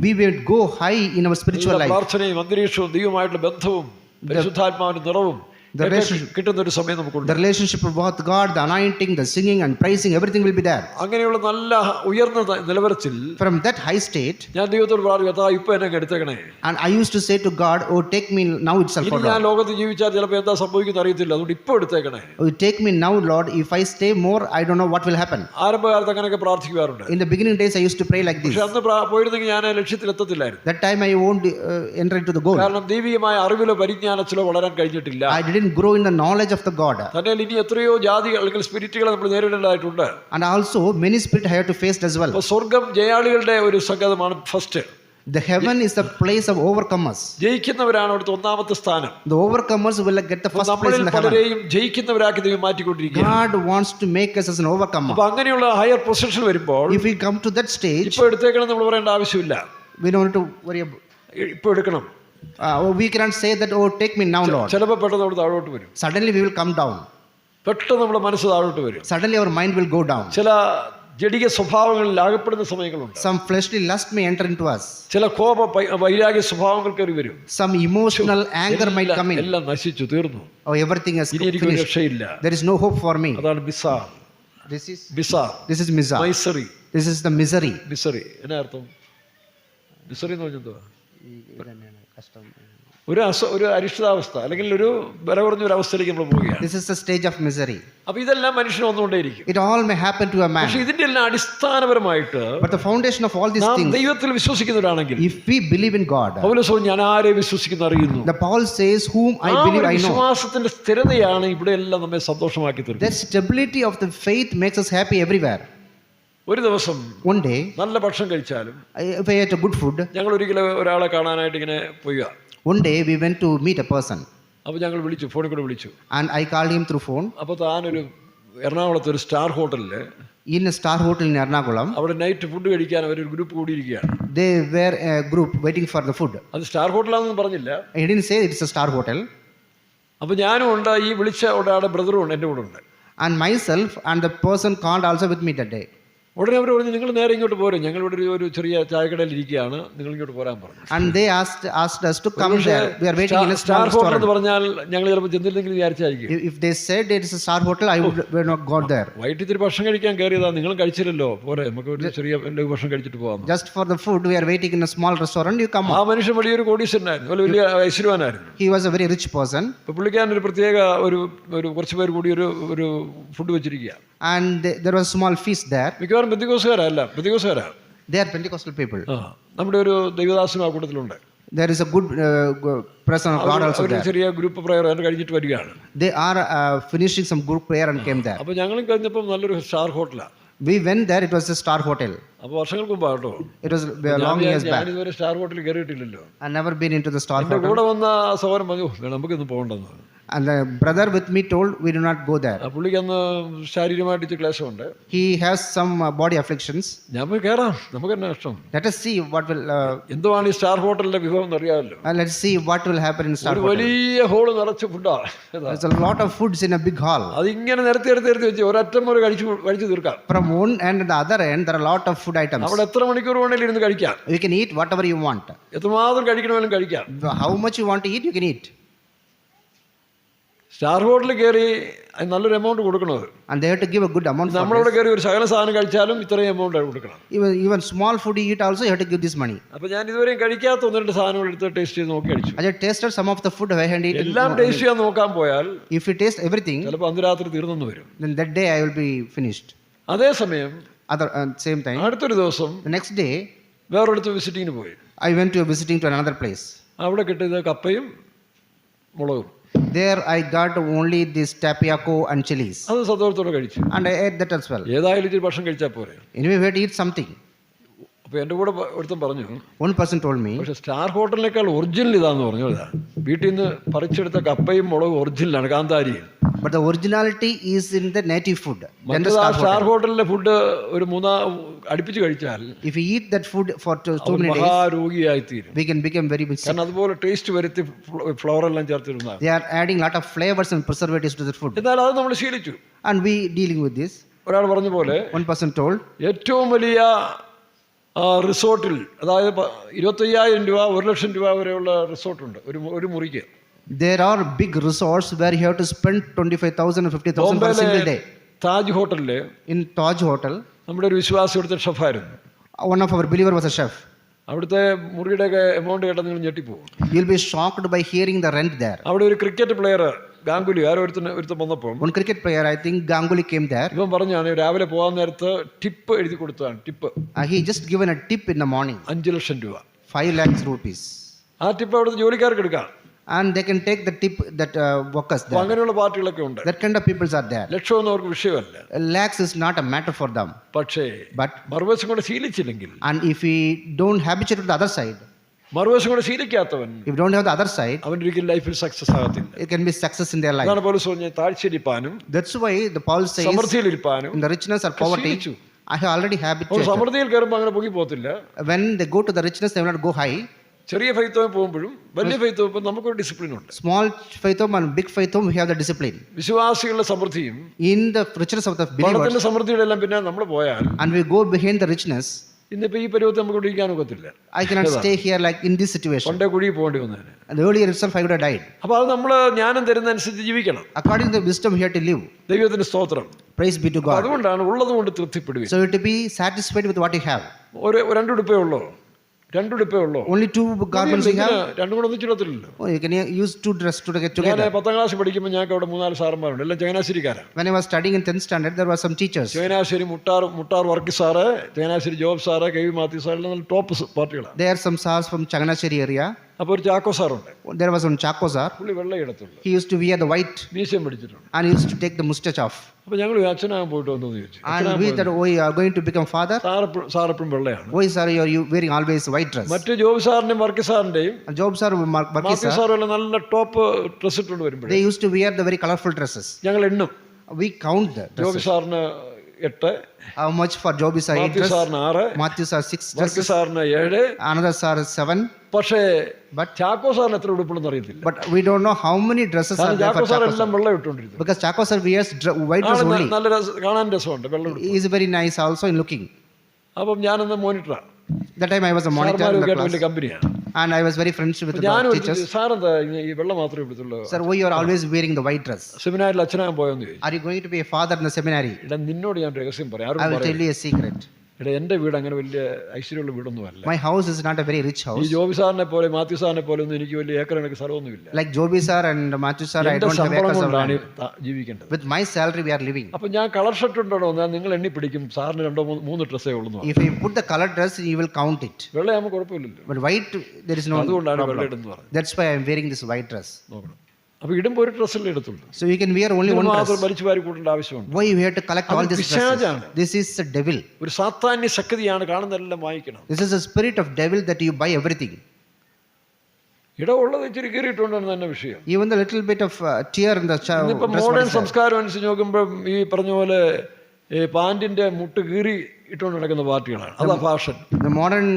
we will go high in our spiritual life. പ്രാർത്ഥനയും അന്തരീക്ഷവും ദൈവമായിട്ടുള്ള ബന്ധവും പരിശുദ്ധാത്മാവിന്റെ നിറവും The relationship- കിട്ടുന്ന ഒരു സമയം നമുക്കുണ്ട്. The relationship with God, the anointing, the singing and praising, everything will be there. അങ്ങനെയുള്ള നല്ല ഉയർന്ന നിലവാരത്തിൽ From that high state, ഞാൻ ദൈവത്തോട് പ്രാർത്ഥിക്കും, ഇപ്പൊ എന്നെ എടുത്തേക്കണേ. and I used to say to God, oh, take me now itself, ഇനി oh ഞാൻ Lord. ലോകത്ത് ജീവിച്ചാൽ ചിലപ്പോൾ എന്താ സംഭവിക്കുന്ന അറിയത്തില്ല, അതുകൊണ്ട് ഇപ്പൊ എടുത്തേക്കണേ. Oh, take me now, Lord. If I stay more, I don't know what will happen. ആരംഭകാലത്ത് അങ്ങനെയൊക്കെ പ്രാർത്ഥിക്കാറുണ്ട്. In the beginning days, I used to pray like this. പക്ഷെ അന്ന് പോയിരുന്നെങ്കിൽ ഞാൻ ലക്ഷ്യത്തിലെത്തത്തില്ലായിരുന്നു. That time I won't enter into the goal. കാരണം ദൈവികമായ അറിവിലോ പരിജ്ഞാനത്തിലോ വളരാൻ കഴിഞ്ഞിട്ടില്ല. I didn't grow in the knowledge of the God. തന്നെ ഇനി എത്രയോ ജാതി അല്ലെങ്കിൽ സ്പിരിറ്റുകളെ നമ്മൾ നേരിടേണ്ടതായിട്ടുണ്ട്. And also many spirit I have to face as well. അപ്പോൾ സ്വർഗം ജയാളികളുടെ ഒരു സംഗതമാണ് first. The heaven is the place of overcomers. ജയിക്കുന്നവരാണ് അവിടുത്തെ ഒന്നാമത്തെ സ്ഥാനം. The overcomers will get the first place in the heaven. പലരെയും ജയിക്കുന്നവരാക്കി ദൈവം മാറ്റിക്കൊണ്ടിരിക്കുക. God wants to make us as an overcomer. അപ്പോൾ അങ്ങനെയുള്ള ഹയർ പൊസിഷൻ വരുമ്പോൾ If we come to that stage, ഇപ്പോൾ എടുത്തേക്കണം നമ്മൾ പറയേണ്ട ആവശ്യമില്ല. we don't need to worry about. ഇപ്പോൾ എടുക്കണം. We cannot say that, oh, take me now, Lord. ചിലപ്പോൾ പെട്ടെന്ന് അവിടെ താഴോട്ട് വരും. Suddenly we will come down. പെട്ടെന്ന് നമ്മുടെ മനസ്സ് താഴോട്ട് വരും. Suddenly our mind will go down. ചില ജഡിക സ്വഭാവങ്ങളിൽ അകപ്പെടുന്ന സമയങ്ങളുണ്ട്. Some fleshly lust may enter into us. ചില കോപ വൈരാഗ്യ സ്വഭാവങ്ങൾ കയറി വരും. Some emotional anger might come in. എല്ലാം നശിച്ചു തീർന്നു. Oh, everything has ഇനി എനിക്ക് finished. രക്ഷയില്ല. There is no hope for me. അതാണ് Mizar. This is Mizar. Misery. This is the misery. Misery എന്നാ അർത്ഥം? മിസറി എന്ന് പറഞ്ഞാൽ ഒരു അരിഷ്ടതാവസ്ഥ അല്ലെങ്കിൽ ഒരു വില കുറഞ്ഞ ഒരു അവസ്ഥയിലേക്ക് നമ്മൾ പോവുകയാണ്. This is the stage of misery. അപ്പൊ ഇതെല്ലാം മനുഷ്യന് വന്നുകൊണ്ടേയിരിക്കും. It all may happen to a man. പക്ഷെ ഇതിന്റെ എല്ലാം അടിസ്ഥാനപരമായിട്ട് But the foundation of all these നാം things, ദൈവത്തിൽ വിശ്വസിക്കുന്നവരാണെങ്കിൽ, if we believe in God, പൗലോസ് ഞാൻ ആരെ വിശ്വസിക്കുന്നു അറിയുന്നു. the Paul says, whom I believe I know. വിശ്വാസത്തിന്റെ സ്ഥിരതയാണ് ഇവിടെ എല്ലാം നമ്മെ സന്തോഷമാക്കി തീർക്കുന്നത്. That stability of the faith makes us happy everywhere. ഒരു ദിവസം One day, നല്ല ഭക്ഷണം കഴിച്ചാലും if I ate a good food, ഞങ്ങൾ ഒരിക്കലും ഒരാളെ കാണാനായിട്ട് ഇങ്ങനെ പോവുക. one day we went to meet a person. അപ്പോൾ ഞങ്ങൾ വിളിച്ചു, ഫോണിൽ കൂടെ വിളിച്ചു. And I called him through phone. അപ്പോൾ താനൊരു എറണാകുളത്ത് ഒരു സ്റ്റാർ ഹോട്ടലിൽ, In a star hotel in Ernakulam, അവിടെ നൈറ്റ് ഫുഡ് കഴിക്കാൻ അവരൊരു ഗ്രൂപ്പ് കൂടിയിരിക്കുകയാണ്. they were a group waiting for the food. അത് സ്റ്റാർ ഹോട്ടലാണെന്ന് പറഞ്ഞില്ല. He didn't say it's a star hotel. അപ്പോൾ ഞാനും ഉണ്ട്, ഈ വിളിച്ച ഒരാളുടെ ബ്രദറും ഉണ്ട്, എൻ്റെ കൂടെ ഉണ്ട്. And myself and the person called also with me that day. ഉടനെ അവർ പറഞ്ഞു, നിങ്ങൾ നേരെ ഇങ്ങോട്ട് പോരും, ഞങ്ങളിവിടെ ഒരു ചെറിയ ചായക്കടയിൽ ഇരിക്കുകയാണ്, നിങ്ങൾ ഇങ്ങോട്ട് പോരാൻ പറഞ്ഞു. And they asked us to come there. We are waiting in a star small hotel എന്ന് restaurant. പറഞ്ഞാൽ ഞങ്ങൾ ചിലപ്പോൾ ചെന്നില്ലെങ്കിലും വിചാരിച്ചായിരിക്കും. If they said it is a star hotel, I would not go there. വൈകിട്ട് ഇത്തിരി ഭക്ഷണം കഴിക്കാൻ കയറിയതാ, നിങ്ങളും കഴിച്ചില്ലല്ലോ, പോരെ നമുക്ക് ഒരു ചെറിയ ഭക്ഷണം കഴിച്ചിട്ട് പോകാം. Just for the food, we are waiting in a small restaurant. You come. ആ മനുഷ്യൻ വലിയൊരു കോടീശ്വരനായിരുന്നു, വലിയ ഐശ്വര്യവാനായിരുന്നു. He was a very rich person. ഇപ്പോൾ പുള്ളിക്കാരൻ ഒരു പ്രത്യേക ഒരു കുറച്ച് പേര് കൂടി ഒരു ഫുഡ് വെച്ചിരിക്കുക. And there was a small feast there. മിക്കവാറും ബന്ധുക്കോസുകാരല്ല, They are Pentecostal people. നമ്മുടെ ഒരു ദൈവദാസനും ആ കൂട്ടത്തിലുണ്ട്. There is a good person of God also ഒരു there. ചെറിയ ഗ്രൂപ്പ് പ്രയർ അത് കഴിഞ്ഞിട്ട് വരികയാണ്. They are finishing some group prayer and came there. അപ്പോൾ ഞങ്ങളും കഴിഞ്ഞപ്പോൾ നല്ലൊരു സ്റ്റാർ ഹോട്ടലാണ്. We went there. It was a star hotel. അപ്പോൾ വർഷങ്ങൾക്ക് മുമ്പാ കേട്ടോ. It was long years back. ഞാനിതുവരെ സ്റ്റാർ ഹോട്ടലിൽ കയറിയിട്ടില്ലല്ലോ. I never been into the star എൻ്റെ hotel. കൂടെ വന്ന സഹോദരൻ പറഞ്ഞു, നമുക്കിന്ന് പോകണ്ടെന്ന്. And the brother with me told we do not go there. പുള്ളിക്ക് അന്ന് ശാരീരികമായിട്ട് ഇച്ചിരി ക്ലേശമുണ്ട്. He has some body afflictions. ഞാൻ പോയി കയറാം, നമുക്ക് തന്നെ ഇഷ്ടം. Let us see what will. എന്തുവാണ് ഈ സ്റ്റാർ ഹോട്ടലിന്റെ വിഭവം എന്ന് അറിയാമല്ലോ. Let's see what will happen in star ഒരു hotel. വലിയ ഹോള് നിറച്ച ഫുഡാ. There's a lot of foods in a big hall. അതിങ്ങനെ നിരത്തി വെച്ച് ഒരറ്റം ഒരു കഴിച്ചു തീർക്കാം. From one end and the other end, there are a lot of food items. അവിടെ എത്ര മണിക്കൂർ വേണേലും ഇരുന്ന് കഴിക്കാം. You can eat whatever you want. എത്രമാത്രം കഴിക്കണമെങ്കിലും കഴിക്കാം. How much you want to eat, you can eat. Star ഹോട്ടലിൽ കയറി നല്ലൊരു എമൗണ്ട് കൊടുക്കണത്. And they have to give a good amount. നമ്മളവിടെ കയറി ഒരു ശകല സാധനം കഴിച്ചാലും ഇത്രയും എമൗണ്ട് കൊടുക്കണം. Even small food you eat also, you have to give this money. അപ്പോൾ ഞാൻ ഇതുവരെയും കഴിക്കാത്ത ഒന്ന് രണ്ട് സാധനങ്ങൾ എടുത്ത് ടേസ്റ്റ് ചെയ്ത് നോക്കി കഴിച്ചു. I tasted some of the food I had eaten. എല്ലാം ടേസ്റ്റ് ചെയ്യാൻ നോക്കാൻ പോയാൽ if you taste everything, ചിലപ്പോൾ അന്ന് രാത്രി തീർന്നെന്ന് വരും. then that day I will be finished. അതേസമയം Same time, അടുത്തൊരു ദിവസം the next day വേറൊരിടത്ത് വിസിറ്റിങ്ങിന് പോയി. I went to visiting to another place. അവിടെ കിട്ടിയത് കപ്പയും മുളകും. There I got only this tapioca and chilies. അത് സന്തോഷത്തോടെ കഴിച്ചു. And I ate that as well. ഏതായാലും ഇച്ചിരി ഭക്ഷണം കഴിച്ചാൽ പോരെ. Anyway, we had to eat something. അപ്പോൾ എൻ്റെ കൂടെ ഒരുത്തൻ പറഞ്ഞു, One person told me, പക്ഷെ സ്റ്റാർ ഹോട്ടലിനേക്കാൾ ഒറിജിനൽ ഇതാന്ന് പറഞ്ഞു. വീട്ടിൽ നിന്ന് പറിച്ചെടുത്ത കപ്പയും മുളകും ഒറിജിനലാണ്, കാന്താരിയും. but the originality is in the native food. Then the മറ്റേത് ആ star സ്റ്റാർ hotel. ഹോട്ടലിലെ ഫുഡ് ഒരു അടുപ്പിച്ച് കഴിച്ചാൽ If we eat that food for too many days, മഹാരോഗിയായി തീരും. we can become very sick. കാരണം അതുപോലെ ടേസ്റ്റ് വരുത്തി ഫ്ലവറെല്ലാം ചേർത്തിരുന്ന. They are adding lot of flavors and preservatives to the food. എന്നാൽ അത് നമ്മൾ ശീലിച്ചു. And we dealing with this. ഒരാൾ പറഞ്ഞ പോലെ One person told, ഏറ്റവും വലിയ റിസോർട്ടിൽ, അതായത് 25,000 രൂപ 1,00,000 രൂപ വരെയുള്ള റിസോർട്ടുണ്ട് ഒരു മുറിക്ക്. There are big resorts where you have to spend 25,000 or 50,000 for a single day. Taj ഹോട്ടലിൽ In Taj Hotel, നമ്മുടെ ഒരു വിശ്വാസി ഇവിടുത്തെ ഷെഫായിരുന്നു. one of our believer was a chef. അവിടുത്തെ മുറിയുടെയൊക്കെ എമൗണ്ട് കേട്ടാൽ നിങ്ങൾ ഞെട്ടിപ്പോകും. You'll be shocked by hearing the rent there. അവിടെ ഒരു ക്രിക്കറ്റ് പ്ലെയർ ഗാംഗുലി ആരോ ഒരുത്തൻ വന്നപ്പം One cricket player, I think Ganguly came there. ഇവൻ പറഞ്ഞാണ് രാവിലെ പോകാൻ നേരത്ത് ടിപ്പ് എഴുതി കൊടുത്തതാണ്. Tip He just given a tip in the morning, 5 ലക്ഷം രൂപ. 5 lakhs rupees. ആ ടിപ്പ് അവിടുത്തെ ജോലിക്കാർക്ക് എടുക്കാം. And they can take the tip that workers അപ്പൊ there. അങ്ങനെയുള്ള പാർട്ടികളൊക്കെ ഉണ്ട്. That kind of peoples are there. ലക്ഷമൊന്നും അവർക്ക് വിഷയമല്ല. Lakhs is not a matter for them. പക്ഷേ But മറുവശം കൊണ്ട് ശീലിച്ചില്ലെങ്കിൽ, and if we don't habituate to the other side, മറുവശം കൊണ്ട് ശീലിക്കാത്തവൻ if we don't have the other side, അവൻ ഒരിക്കലും ലൈഫിൽ സക്സസ് ആകത്തില്ല. it can be success in their life. അതാണ് പൗലോസ് പറഞ്ഞ താഴ്ചയിലിരിപ്പാനും That's why the Paul says സമൃദ്ധിയിലിരിപ്പാനും in the richness or poverty, ശീലിച്ചു. I have already അപ്പോൾ habituated. സമൃദ്ധിയിൽ കയറുമ്പോൾ അങ്ങനെ പൊങ്ങി പോകത്തില്ല. When they go to the richness, they will not go high. ചെറിയ ഫെയ്ത്ത് പോകുമ്പോഴും വലിയ ഫെയ്ത്ത് പോകുമ്പോൾ നമുക്കൊരു ഡിസിപ്ലിൻ ഉണ്ട്. Small faith and big faith, we have the discipline. വിശ്വാസികളുടെ സമൃദ്ധിയും In the richness of the believers, പണത്തിന്റെ സമൃദ്ധിയുടെ എല്ലാം പിന്നെ നമ്മൾ പോയാൽ and we go behind the richness, ഇന്നിപ്പോ ഈ പരുവത്തെ നമുക്ക് ഇരിക്കാൻ ഒക്കത്തില്ല. I cannot stay here like in this situation. പണ്ടേ കുഴി പോകേണ്ടി വന്നതിന്. And earlier itself I would have died. അപ്പൊ അത് നമ്മൾ ജ്ഞാനം തരുന്നതനുസരിച്ച് ജീവിക്കണം. According to the wisdom, we have to live. ദൈവത്തിന് സ്തോത്രം. Praise be to God. അതുകൊണ്ടാണ് ഉള്ളത് കൊണ്ട് തൃപ്തിപ്പെടുക. So to be satisfied with what you have. രണ്ടുടുപ്പേ ഉള്ളൂ. Only 2 garments you have. രണ്ടും കൂടെ ഒന്നിച്ചിടത്തില്ലല്ലോ. Oh, you can use 2 dresses to get ഞാൻ together. 10ാം class പഠിക്കുമ്പോൾ ഞങ്ങൾക്ക് അവിടെ 3-4 സാറന്മാരുണ്ട്. എല്ലാം ചങ്ങനാശ്ശേരിക്കാരാണ്. When I was studying in 10th standard, there were some teachers. Changanassery Muttar Varkey sir, Changanassery Job sir, K V Mathew sir, എല്ലാം top പാർട്ടികളാണ്. There are some stars from Changanasheri area. അപ്പോൾ ഒരു Chacko സാറുണ്ട്. There was one Chako sir. പുള്ളി വെള്ള ഇടത്തുള്ളൂ. He used to wear the white മീശയും പിടിച്ചിട്ടുണ്ട്. and he used to take the mustache off. അപ്പോൾ ഞങ്ങൾ അച്ഛനാകാൻ പോയിട്ട് വന്നെന്ന് ചോദിച്ചു. And we thought, oh, you are going to become father? സാറെപ്പോഴും വെള്ളയാണ്. Why sir, you wearing always white dress? മറ്റു Job സാറിന്റെയും വർക്കി സാറിന്റെയും And Job sir, Baki Mathew sir, സാറും എല്ലാം നല്ല ടോപ്പ് ഡ്രസ് ഇട്ടുകൊണ്ട് വരുമ്പോഴേ they used to wear the very colorful dresses. ഞങ്ങൾ എണ്ണും. We count the Joby dresses. സാറിന് 8, How much for Job is 8 Mathew dress? സാറിന് 6, Matthew sir 6 വർക്കി dresses. സാറിന് 7. Another sir 7. പക്ഷേ But ചാക്കോ സാറിന് എത്ര ഉടുപ്പുണ്ടെന്ന് അറിയത്തില്ല. we don't know how many dresses are കാരണം there Chacko for sir Chako എല്ലാം sir. വെള്ളം ഇട്ടുകൊണ്ടിരുന്നു. Because Chako sir wears white dress only. നല്ല കാണാൻ രസമുണ്ട് വെള്ളം ഇടും. He is very nice also in looking. അപ്പം ഞാനൊന്ന് മോണിറ്ററാണ്. That time I was a monitor in the സാർമാരൊക്കെ class. വലിയ കമ്പനിയാണ്. And I was very friendship with ഞാൻ the teachers. സാറെന്താ ഈ വെള്ളം മാത്രമേ എടുത്തുള്ളൂ. Sir, why you are always wearing the white dress? സെമിനാരിൽ അച്ഛനാകാൻ പോയെന്ന് ചോദിച്ചു. Are you going to be a father in the seminary? ഇടാ നിന്നോട് ഞാൻ രഹസ്യം പറയാം. I ആരും will tell you a secret. ഇടാ എൻ്റെ വീട് അങ്ങനെ വലിയ ഐശ്വര്യമുള്ള വീടൊന്നും അല്ല. My house is not a very rich ഈ house. ജോബി സാറിനെ പോലെ മാത്യു സാറിനെ പോലെ ഒന്നും എനിക്ക് വലിയ ഏക്കർ കണക്ക് സ്ഥലമൊന്നുമില്ല. Like Joby sir and Matthew sir, I എൻ്റെ don't have ശമ്പളം acres of കൊണ്ടാണ് land. ജീവിക്കേണ്ടത്. With my salary we are living. അപ്പം ഞാൻ കളർ ഷർട്ട് ഉണ്ടോ എന്നാൽ നിങ്ങൾ എണ്ണി പിടിക്കും. സാറിന് 2-3 ഡ്രസ്സേ ഉള്ളൂ. If you put the colored dress, you will count it. വെള്ളയാകുമ്പോൾ കുഴപ്പമില്ലല്ലോ. But white, there is no അതുകൊണ്ടാണ് വെള്ള problem. ഇടുന്നത് പറഞ്ഞത്. That's why I am wearing this white dress. നോക്കണം. അപ്പോൾ ഇടുമ്പോൾ ഒരു ഡ്രസ്സല്ലേ എടുത്തുള്ളൂ. So you can wear only one മാത്രം dress. വലിച്ചു വാരി കൂട്ടേണ്ട ആവശ്യമുണ്ട്. Why you have to collect all these dresses? പിശാചാണ്. This is the devil. ഒരു സാത്താന്യ ശക്തിയാണ്. കാണുന്നതെല്ലാം വാങ്ങിക്കണം. This is a spirit of devil that you buy everything. ഇടമുള്ളത് ഇച്ചിരി കീറിയിട്ടുണ്ടെന്ന് തന്നെ വിഷയം. Even the little bit of tear in the ഇന്നിപ്പോ dress. മോഡേൺ സംസ്കാരം അനുസരിച്ച് നോക്കുമ്പോൾ ഈ പറഞ്ഞ പോലെ ഈ പാന്റിന്റെ മുട്ട് കീറി ഇട്ടുകൊണ്ട് നടക്കുന്ന പാർട്ടികളാണ്. അതാ fashion. The modern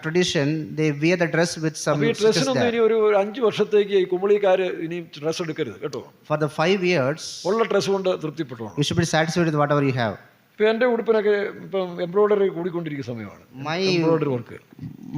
tradition, they wear the dress with some അപ്പൊ ഈ stitches ഡ്രസ്സിനൊന്നും there. ഇനി ഒരു 5 വർഷത്തേക്ക് ഈ കുമളിക്കാര് ഇനി ഡ്രസ്സ് എടുക്കരുത് കേട്ടോ. For the 5 years, ഉള്ള ഡ്രസ്സ് കൊണ്ട് തൃപ്തിപ്പെട്ടോണം. you should be satisfied with whatever you have. ഇപ്പൊ എന്റെ ഉടുപ്പിനൊക്കെ ഇപ്പം എംബ്രോയിഡറി കൂടിക്കൊണ്ടിരിക്കുന്ന സമയമാണ്. Embroidery work.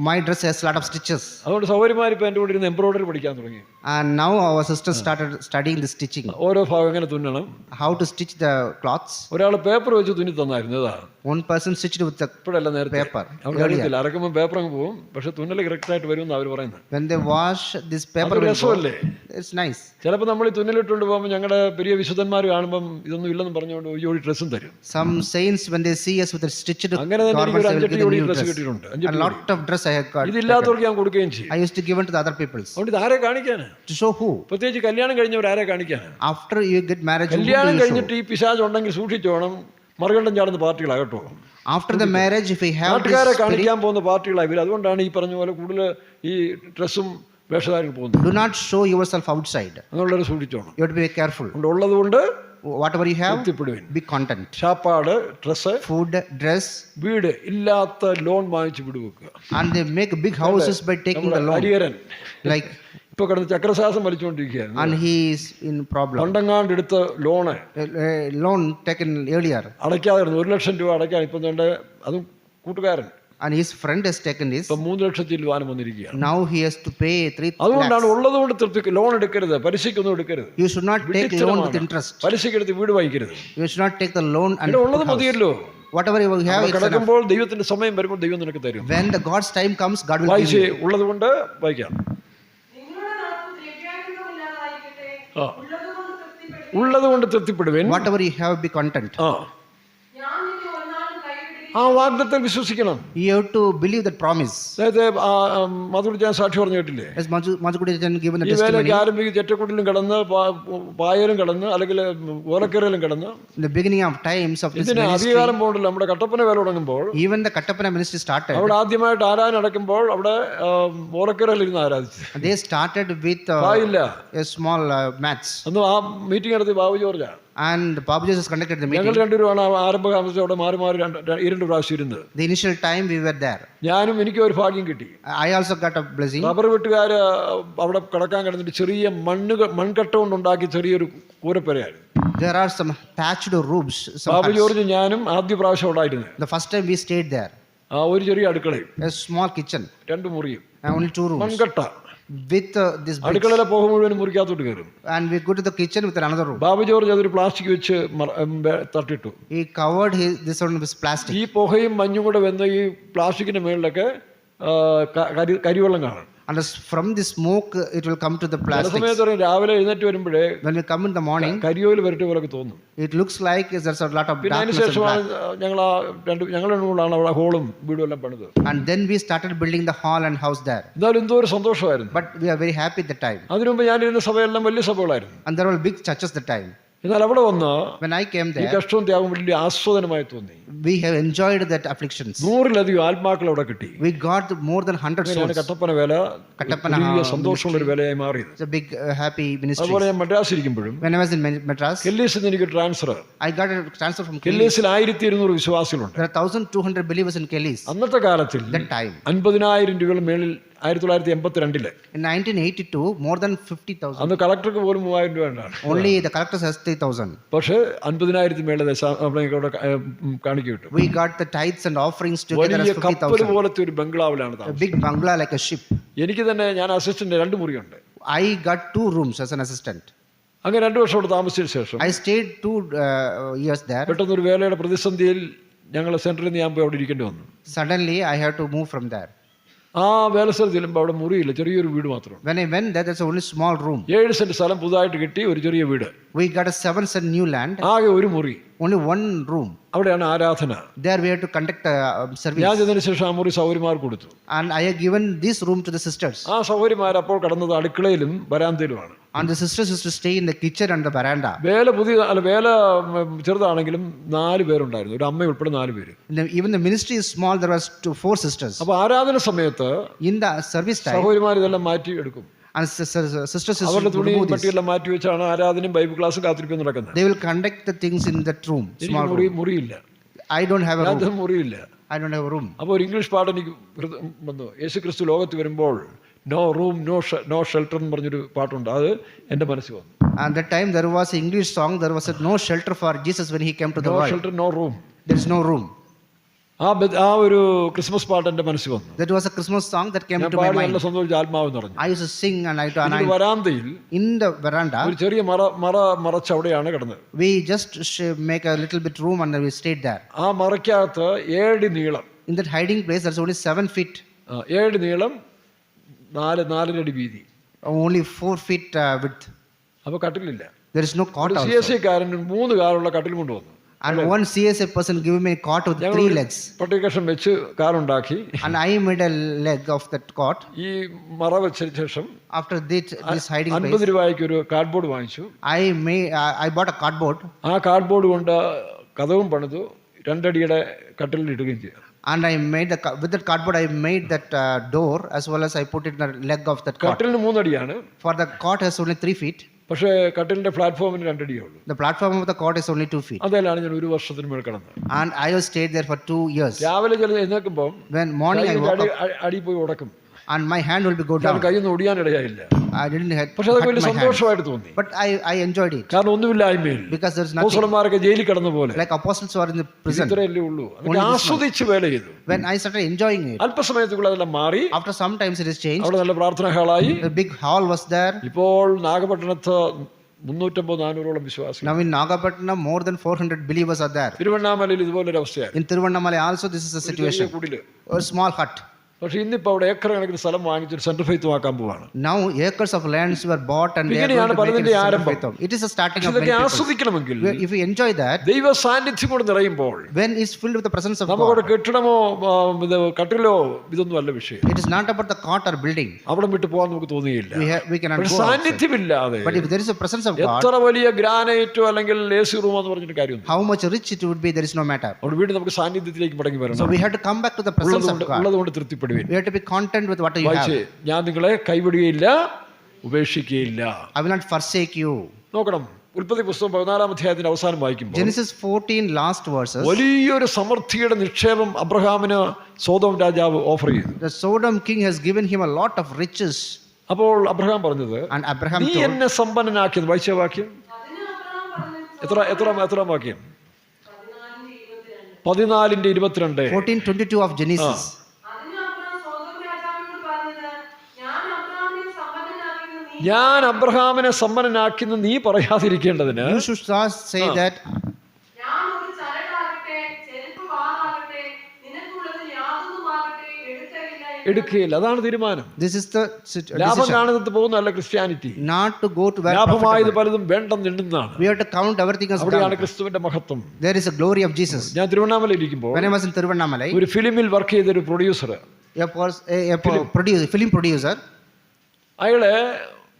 My dress has a lot of stitches. അതുകൊണ്ട് സൗകര്യമാർ ഇപ്പൊ എന്റെ കൂടെ ഇരുന്ന് എംബ്രോയിഡറി പഠിക്കാൻ തുടങ്ങി. And now our sisters started studying the stitching. ഓരോ ഭാഗം എങ്ങനെ തുന്നണം, How to stitch the cloths. ഒരാൾ പേപ്പർ വെച്ച് തുന്നി തന്നായിരുന്നു. ഇതാ One person stitched with the ഇപ്പോഴല്ല നേരത്തെ. paper. അവർക്ക് അറിയത്തില്ല. അരക്കുമ്പോൾ പേപ്പർ അങ്ങ് പോകും. പക്ഷെ തുന്നൽ കറക്റ്റ് ആയിട്ട് വരും എന്ന് അവർ പറയുന്നത്. When they wash this paper, അതൊരു will go. രസമല്ലേ? It's nice. ചിലപ്പോൾ നമ്മൾ ഈ തുന്നലിട്ടുകൊണ്ട് പോകുമ്പോൾ ഞങ്ങളുടെ പെരിയ വിശുദ്ധന്മാർ കാണുമ്പം ഇതൊന്നും ഇല്ലെന്ന് പറഞ്ഞുകൊണ്ട് ഒരു ജോഡി ഡ്രസ്സും തരും. Some saints, when they see us with the stitched അങ്ങനെ തന്നെ എനിക്ക് garments, ഒരു they will 5-8 give them ജോഡി new ഡ്രസ്സ് dress. കിട്ടിയിട്ടുണ്ട്. A lot of dress I have got. ഇതില്ലാത്തവർക്ക് ഞാൻ കൊടുക്കുകയും ചെയ്യും. I used to give it to the other peoples. അതുകൊണ്ട് ഇത് ആരെ കാണിക്കാന്? To show who? പ്രത്യേകിച്ച് കല്യാണം കഴിഞ്ഞവർ ആരെ കാണിക്കാന്? After you get married, who do കല്യാണം you show? കഴിഞ്ഞിട്ട് ഈ പിശാച് ഉണ്ടെങ്കിൽ സൂക്ഷിച്ചോണം. മറുകണ്ടം ചാടുന്ന പാർട്ടികളാകട്ടോ. After the marriage, if we have this നാട്ടുകാരെ spirit, കാണിക്കാൻ പോകുന്ന പാർട്ടികളാണ് ഇവർ. അതുകൊണ്ടാണ് ഈ പറഞ്ഞ പോലെ കൂടുതൽ ഈ ഡ്രസ്സും വേഷധാരികൾ പോകുന്നത്. do not show yourself outside. അങ്ങനെയുള്ളവർ സൂക്ഷിച്ചോണം. You have to be careful. അതുകൊണ്ട് ഉള്ളത് കൊണ്ട് Whatever you have, തൃപ്തിപ്പെടുവിൻ. be content. ഷാപ്പാട്, ഡ്രസ്സ്, Food, dress, വീട് ഇല്ലാത്ത ലോൺ വാങ്ങിച്ച് വീട് വെക്കുക. and they make big houses by taking the loan. Hariharan Like, ഇപ്പൊ കിടന്ന് ചക്രശ്വാസം വലിച്ചുകൊണ്ടിരിക്കുകയായിരുന്നു. and he is in problem. പണ്ടങ്ങാണ്ട് എടുത്ത ലോണ് Loan taken earlier. അടയ്ക്കാതെ 1 ലക്ഷം രൂപ അടയ്ക്കാൻ ഇപ്പം അതും കൂട്ടുകാരൻ and his friend has taken this. ഇപ്പം 3 ലക്ഷം ചില്ലുവാനും വന്നിരിക്കുകയാണ്. Now he has to pay 3 അതുകൊണ്ടാണ് lakhs. ഉള്ളത് കൊണ്ട് തൃപ്തി. ലോൺ എടുക്കരുത്, പലിശയ്ക്കൊന്നും എടുക്കരുത്. You should not take loan with interest. പലിശയ്ക്കെടുത്ത് വീട് വാങ്ങിക്കരുത്. You should not take the loan and ഇവിടെ ഉള്ളത് put house. മതിയല്ലോ. Whatever you have, it's enough. കിടക്കുമ്പോൾ ദൈവത്തിന്റെ സമയം വരുമ്പോൾ ദൈവം നിനക്ക് തരും. When the God's time comes, God will give വായിച്ച് you. ഉള്ളത് കൊണ്ട് വായിക്കാം. ഉള്ളത് കൊണ്ട് തൃപ്തിപ്പെടുവേൻ. Whatever you have, be content. ആ വാഗ്ദത്തത്തിൽ വിശ്വസിക്കണം. You have to believe that promise. അതായത് മധുര ഞാൻ സാക്ഷി പറഞ്ഞു കേട്ടില്ലേ, As Majukudi given the ഈ വേലയ്ക്ക് testimony. ആരംഭിക്കും ചെറ്റക്കുട്ടിലും കിടന്ന് പായലും കിടന്ന് അല്ലെങ്കിൽ ഓലക്കരയിലും കിടന്ന് In the beginning of times of this ഇതിന് ministry, അധികാരം പോകണ്ടല്ലോ. നമ്മുടെ കട്ടപ്പന വേല തുടങ്ങുമ്പോൾ even the Kattapana ministry started. അവിടെ ആദ്യമായിട്ട് ആരാധന നടക്കുമ്പോൾ അവിടെ ഓലക്കരയിൽ ഇരുന്ന് ആരാധിച്ചു. They started with പായില്ല. a small mats. അന്ന് ആ മീറ്റിംഗ് നടത്തി Babu ജോർജാ. And Babu Jesus conducted the ഞങ്ങൾ meeting. രണ്ടുപേരുമാണ് ആരംഭ താമസിച്ച് അവിടെ മാറി മാറി 2 പ്രാവശ്യം ഇരുന്നത്. The initial time we were there. ഞാനും എനിക്കും ഒരു ഭാഗ്യം കിട്ടി. I also got a blessing. Rubber വെട്ടുകാര് അവിടെ കിടക്കാൻ കിടന്നിട്ട് ചെറിയ മൺകട്ട കൊണ്ടുണ്ടാക്കി ചെറിയൊരു കൂരപ്പരയായിരുന്നു. There are some thatched roofs. Some Babu huts. George ഞാനും ആദ്യ പ്രാവശ്യം ഉണ്ടായിരുന്നത്. The first time we stayed there. ഒരു ചെറിയ അടുക്കളയും A small kitchen. 2 മുറിയും And only 2 rooms. മൺകട്ട. With this bricks. അടുക്കളയിലെ പുക മുഴുവനും മുറിക്കകത്തോട്ട് കയറും. And we go to the kitchen with another room. Babu George അതൊരു പ്ലാസ്റ്റിക് വെച്ച് തട്ടിട്ടു. He covered this one with plastic. ഈ പുകയും മഞ്ഞും കൂടെ വന്ന് ഈ പ്ലാസ്റ്റിക്കിന്റെ മേളിലൊക്കെ കരിവെള്ളം കാണും. And from the smoke, it will come to the ചില plastic. സമയത്ത് പറയും രാവിലെ എഴുന്നേറ്റ് വരുമ്പോഴേ When we come in the morning, കരിയോയിൽ വരട്ടെ പോലൊക്കെ തോന്നും. it looks like there's a lot of പിന്നെ അതിന് darkness and ശേഷമാണ് black. ഞങ്ങൾ രണ്ടുകൂടാണ് അവിടെ ഹോളും വീടും എല്ലാം പണിത്. And then we started building the hall and house there. എന്നാലും എന്തോ ഒരു സന്തോഷമായിരുന്നു. But we are very happy at the time. അതിനു മുമ്പ് ഞാനിരുന്ന സഭയെല്ലാം വലിയ സഭകളായിരുന്നു. And there were big churches at the time. എന്നാൽ അവിടെ വന്ന് When I came ഈ there, കഷ്ടവും ത്യാഗവും വലിയ ആസ്വാദനമായി തോന്നി. we have enjoyed that afflictions. 100-ലധികം ആത്മാക്കൾ അവിടെ കിട്ടി. We got more than 100 souls. Kattappana വേല Kattapana വലിയ സന്തോഷമുള്ള ഒരു വേലയായി മാറിയത്. It's a big happy ministry. അതുപോലെ ഞാൻ മദ്രാസ് ഇരിക്കുമ്പോഴും When I was in Madras, കെല്ലീസിൽ നിന്ന് എനിക്ക് transfer. I got a transfer from Kelly. കെല്ലീസിൽ 1200 വിശ്വാസികളുണ്ട്. There are 1,200 believers in Kelly's. അന്നത്തെ കാലത്തിൽ That time. 50,000 രൂപയുടെ മേളിൽ 1982 In 1982, more than 50,000. അന്ന് കളക്ടർക്ക് പോലും 3,000 രൂപ ഉണ്ടാണ്. Only the collectors has 3,000. പക്ഷേ 50,000 മേളിൽ അവിടെ കാണിക്ക കിട്ടും. We got the tithes and offerings together as വലിയ കപ്പൽ 50,000. പോലത്തെ ഒരു ബംഗ്ലാവിലാണ് A താമസം. big bungalow like a ship. എനിക്ക് തന്നെ ഞാൻ assistant 2 മുറിയുണ്ട്. I got 2 rooms as an assistant. അങ്ങനെ 2 വർഷം അവിടെ താമസിച്ചതിന് ശേഷം I stayed 2 years there. പെട്ടെന്നൊരു വേലയുടെ പ്രതിസന്ധിയിൽ ഞങ്ങൾ സെന്ററിൽ നിന്ന് ഞാൻ പോയി അവിടെ ഇരിക്കേണ്ടി വന്നു. Suddenly, I had to move from there. ആ വേല സ്ഥലത്ത് ചെല്ലുമ്പോൾ അവിടെ മുറിയില്ല, ചെറിയൊരു വീട് മാത്രം. When I went there, there's only small room. 7 saint സ്ഥലം പുതുതായിട്ട് കിട്ടി, ഒരു ചെറിയ വീട്. We got a 7 cent new land. ആകെ ഒരു മുറി. Only 1 room. അവിടെയാണ് ആരാധന. There we had to conduct a service. ഞാൻ ചെന്നതിന് ശേഷം ആ മുറി സൗകര്യമാർക്ക് കൊടുത്തു. And I have given this room to the sisters. ആ സൗകര്യമാർ അപ്പോൾ കടന്നത് അടുക്കളയിലും വരാന്തയിലുമാണ്. And the sisters used to stay in the kitchen and the veranda. വേല വേല ചെറുതാണെങ്കിലും 4 പേരുണ്ടായിരുന്നു, ഒരു അമ്മ ഉൾപ്പെടെ 4 പേര്. Even the ministry is small, there was 4 sisters. അപ്പൊ ആരാധന സമയത്ത് In the service time, സഹോദരിമാർ ഇതെല്ലാം മാറ്റി എടുക്കും. and sisters അവരുടെ used to തുണി remove this. പട്ടിയെല്ലാം മാറ്റി വെച്ചാണ് ആരാധനയും ബൈബിൾ ക്ലാസ്സും കാത്തിരിക്കും നടക്കുന്നത്. They will conduct the things in that room, small room. മുറിയില്ല, I don't have a room. മുറിയില്ല. I don't have a room. അപ്പോൾ ഒരു ഇംഗ്ലീഷ് പാട്ട് എനിക്ക് വന്നു. യേശു ക്രിസ്തു ലോകത്ത് വരുമ്പോൾ നോ റൂം നോ ഷെൽട്ടർ എന്ന് പറഞ്ഞൊരു പാട്ടുണ്ട്. അത് എൻ്റെ മനസ്സിൽ വന്നു. And that time there was an English song, there was no shelter for Jesus when he came to the no world. Shelter no room. There is no room. ആ ഒരു Christmas പാട്ട് എൻ്റെ മനസ്സിൽ വന്നു. That was a Christmas song that came ഞാൻ to my പാടി mind. നല്ല സന്തോഷിച്ച് ആത്മാവ് നിറഞ്ഞു. I used to sing and വരാന്തയിൽ in the veranda. ഒരു ചെറിയ മറച്ച് അവിടെയാണ് കിടന്നത്. We just make a little bit room and we stayed there. ആ മറയ്ക്കകത്ത് 7 നീളം. In that hiding place, there's only 7 feet. 7 നീളം, 4 അടി വീതി. Only 4 feet width. അപ്പോൾ കട്ടിലില്ല. There is no cot ഒരു also. CSI കാരൻ 3 കാറുള്ള കട്ടിൽ കൊണ്ടുവന്നു. And one CSA person gave me a cot with 3 legs. പട്ടികഷം വെച്ച് കാറുണ്ടാക്കി. And I made a leg of that cot. ഈ മറ വെച്ച ശേഷം After this hiding place, 50 രൂപയ്ക്ക് ഒരു കാർഡ്ബോർഡ് വാങ്ങിച്ചു. I bought a cardboard. ആ കാർഡ്ബോർഡ് കൊണ്ട് കതവും പണിതു, 2 അടിയുടെ കട്ടിലിൽ ഇടുകയും ചെയ്തു. And I made with that cardboard, I made that door as well as I put it in the leg of that cot. കട്ടിലിന് 3 അടിയാണ്. For the cot has only 3 feet. പക്ഷേ കട്ടിലിന്റെ പ്ലാറ്റ്ഫോമിന് 2 അടിയേ ഉള്ളൂ. The platform of the cot is only 2 feet. അതിലാണ് ഞാൻ 1 വർഷത്തിന് മേൽ കിടന്നത്. And I was stayed there for 2 years. രാവിലെ എഴുന്നേൽക്കുമ്പോൾ When morning I woke up, അടി പോയി ഉടക്കും. and my hand will be go ഞാൻ down. കയ്യിൽ നിന്ന് ഒടിയാനിടയായില്ല. I didn't hurt പക്ഷെ അതൊക്കെ വലിയ my hand, സന്തോഷമായിട്ട് തോന്നി. but I enjoyed it കാരണം ഒന്നുമില്ലായ്മയിൽ because there's nothing. അപ്പോസ്തലന്മാരൊക്കെ ജയിലിൽ കിടന്ന പോലെ Like apostles who are in the prison. ഇത്രയല്ലേ ഉള്ളൂ. അതൊക്കെ ആസ്വദിച്ച് വേല ചെയ്തു. When I started enjoying it, അല്പസമയത്തുള്ള അതെല്ലാം മാറി. after some times it has changed. അവിടെ നല്ല പ്രാർത്ഥനാ ഹാളായി. The big hall was there. ഇപ്പോൾ നാഗപട്ടണത്ത് 350-400 വിശ്വാസികൾ. Now in Nagapattinam more than 400 believers are there. തിരുവണ്ണാമലയിൽ ഇതുപോലൊരു അവസ്ഥയാണ്. In Tiruvannamalai also this is the situation. കുടില്. A small hut. പക്ഷെ ഇന്നിപ്പോൾ അവിടെ ഏക്കർ കണക്കിന് സ്ഥലം വാങ്ങിച്ചൊരു സെൻട്രൽ ഫെയ്ത്ത് ആക്കാൻ പോവാണ്. Now acres of lands were bought and they are ഇങ്ങനെയാണ് going to make പലതിന്റെ it a ആരംഭം. faith home. It is a starting of ഇതൊക്കെ many people. ആസ്വദിക്കണമെങ്കിൽ If we enjoy that, ദൈവ സാന്നിധ്യം കൊണ്ട് നിറയുമ്പോൾ when it's filled with the presence of നമുക്കവിടെ God, കെട്ടിടമോ ഇത് കട്ടിലോ ഇതൊന്നും അല്ല വിഷയം. it is not about the cot or building. അവിടെ വിട്ട് പോകാൻ നമുക്ക് തോന്നിയില്ല. We cannot പക്ഷെ go outside. സാന്നിധ്യമില്ലാതെ But if there is a presence of God, എത്ര വലിയ ഗ്രാനൈറ്റോ അല്ലെങ്കിൽ AC റൂമോ എന്ന് പറഞ്ഞിട്ട് കാര്യമൊന്നും. how much rich it would be, there is no matter. അവിടെ വീണ്ടും നമുക്ക് സാന്നിധ്യത്തിലേക്ക് മടങ്ങി So വരണം. we have to come back to the presence of God. ഉള്ളതുകൊണ്ട് തൃപ്തിപ്പെടുവീൻ. We have to be content with what you have. വായിച്ചേ, ഞാൻ നിങ്ങളെ കൈവിടുകയില്ല ഉപേക്ഷിക്കുകയില്ല. I will not forsake you. നോക്കണം, ഉൽപ്പത്തി പുസ്തകം 14-ാം അധ്യായത്തിന്റെ അവസാനം വായിക്കുമ്പോൾ Genesis 14 last verses. വലിയൊരു സമൃദ്ധിയുടെ നിക്ഷേപം അബ്രഹാമിന് സോദോം രാജാവ് ഓഫർ ചെയ്തു. The Sodom king has given him a lot of riches, അപ്പോൾ അബ്രഹാം പറഞ്ഞത്, and Abraham നീ told, എന്നെ സമ്പന്നനാക്കിയത്. വായിച്ച വാക്യം എത്ര വാക്യം? 14:22. 14:22 of Genesis. ഞാൻ അബ്രഹാമിനെ സമ്പന്നനാക്കിയെന്ന് നീ പറയാതിരിക്കേണ്ടതിന് You should not say that എടുക്കുകയില്ല. അതാണ് തീരുമാനം. this is the ലാഭം decision. കാണുന്നത് പോകുന്നതല്ല Christianity. Not to go to where ലാഭമായത് profitable. പലതും വേണ്ടെന്നുണ്ടെന്നാണ്. We have to count everything as അവിടെയാണ് done. ക്രിസ്തുവിന്റെ മഹത്വം. There is a glory of Jesus. ഞാൻ തിരുവണ്ണാമലയിൽ ഇരിക്കുമ്പോൾ When I was in Tiruvannamalai, ഒരു ഫിലിമിൽ വർക്ക് ചെയ്തൊരു പ്രൊഡ്യൂസർ, film producer, അയാള്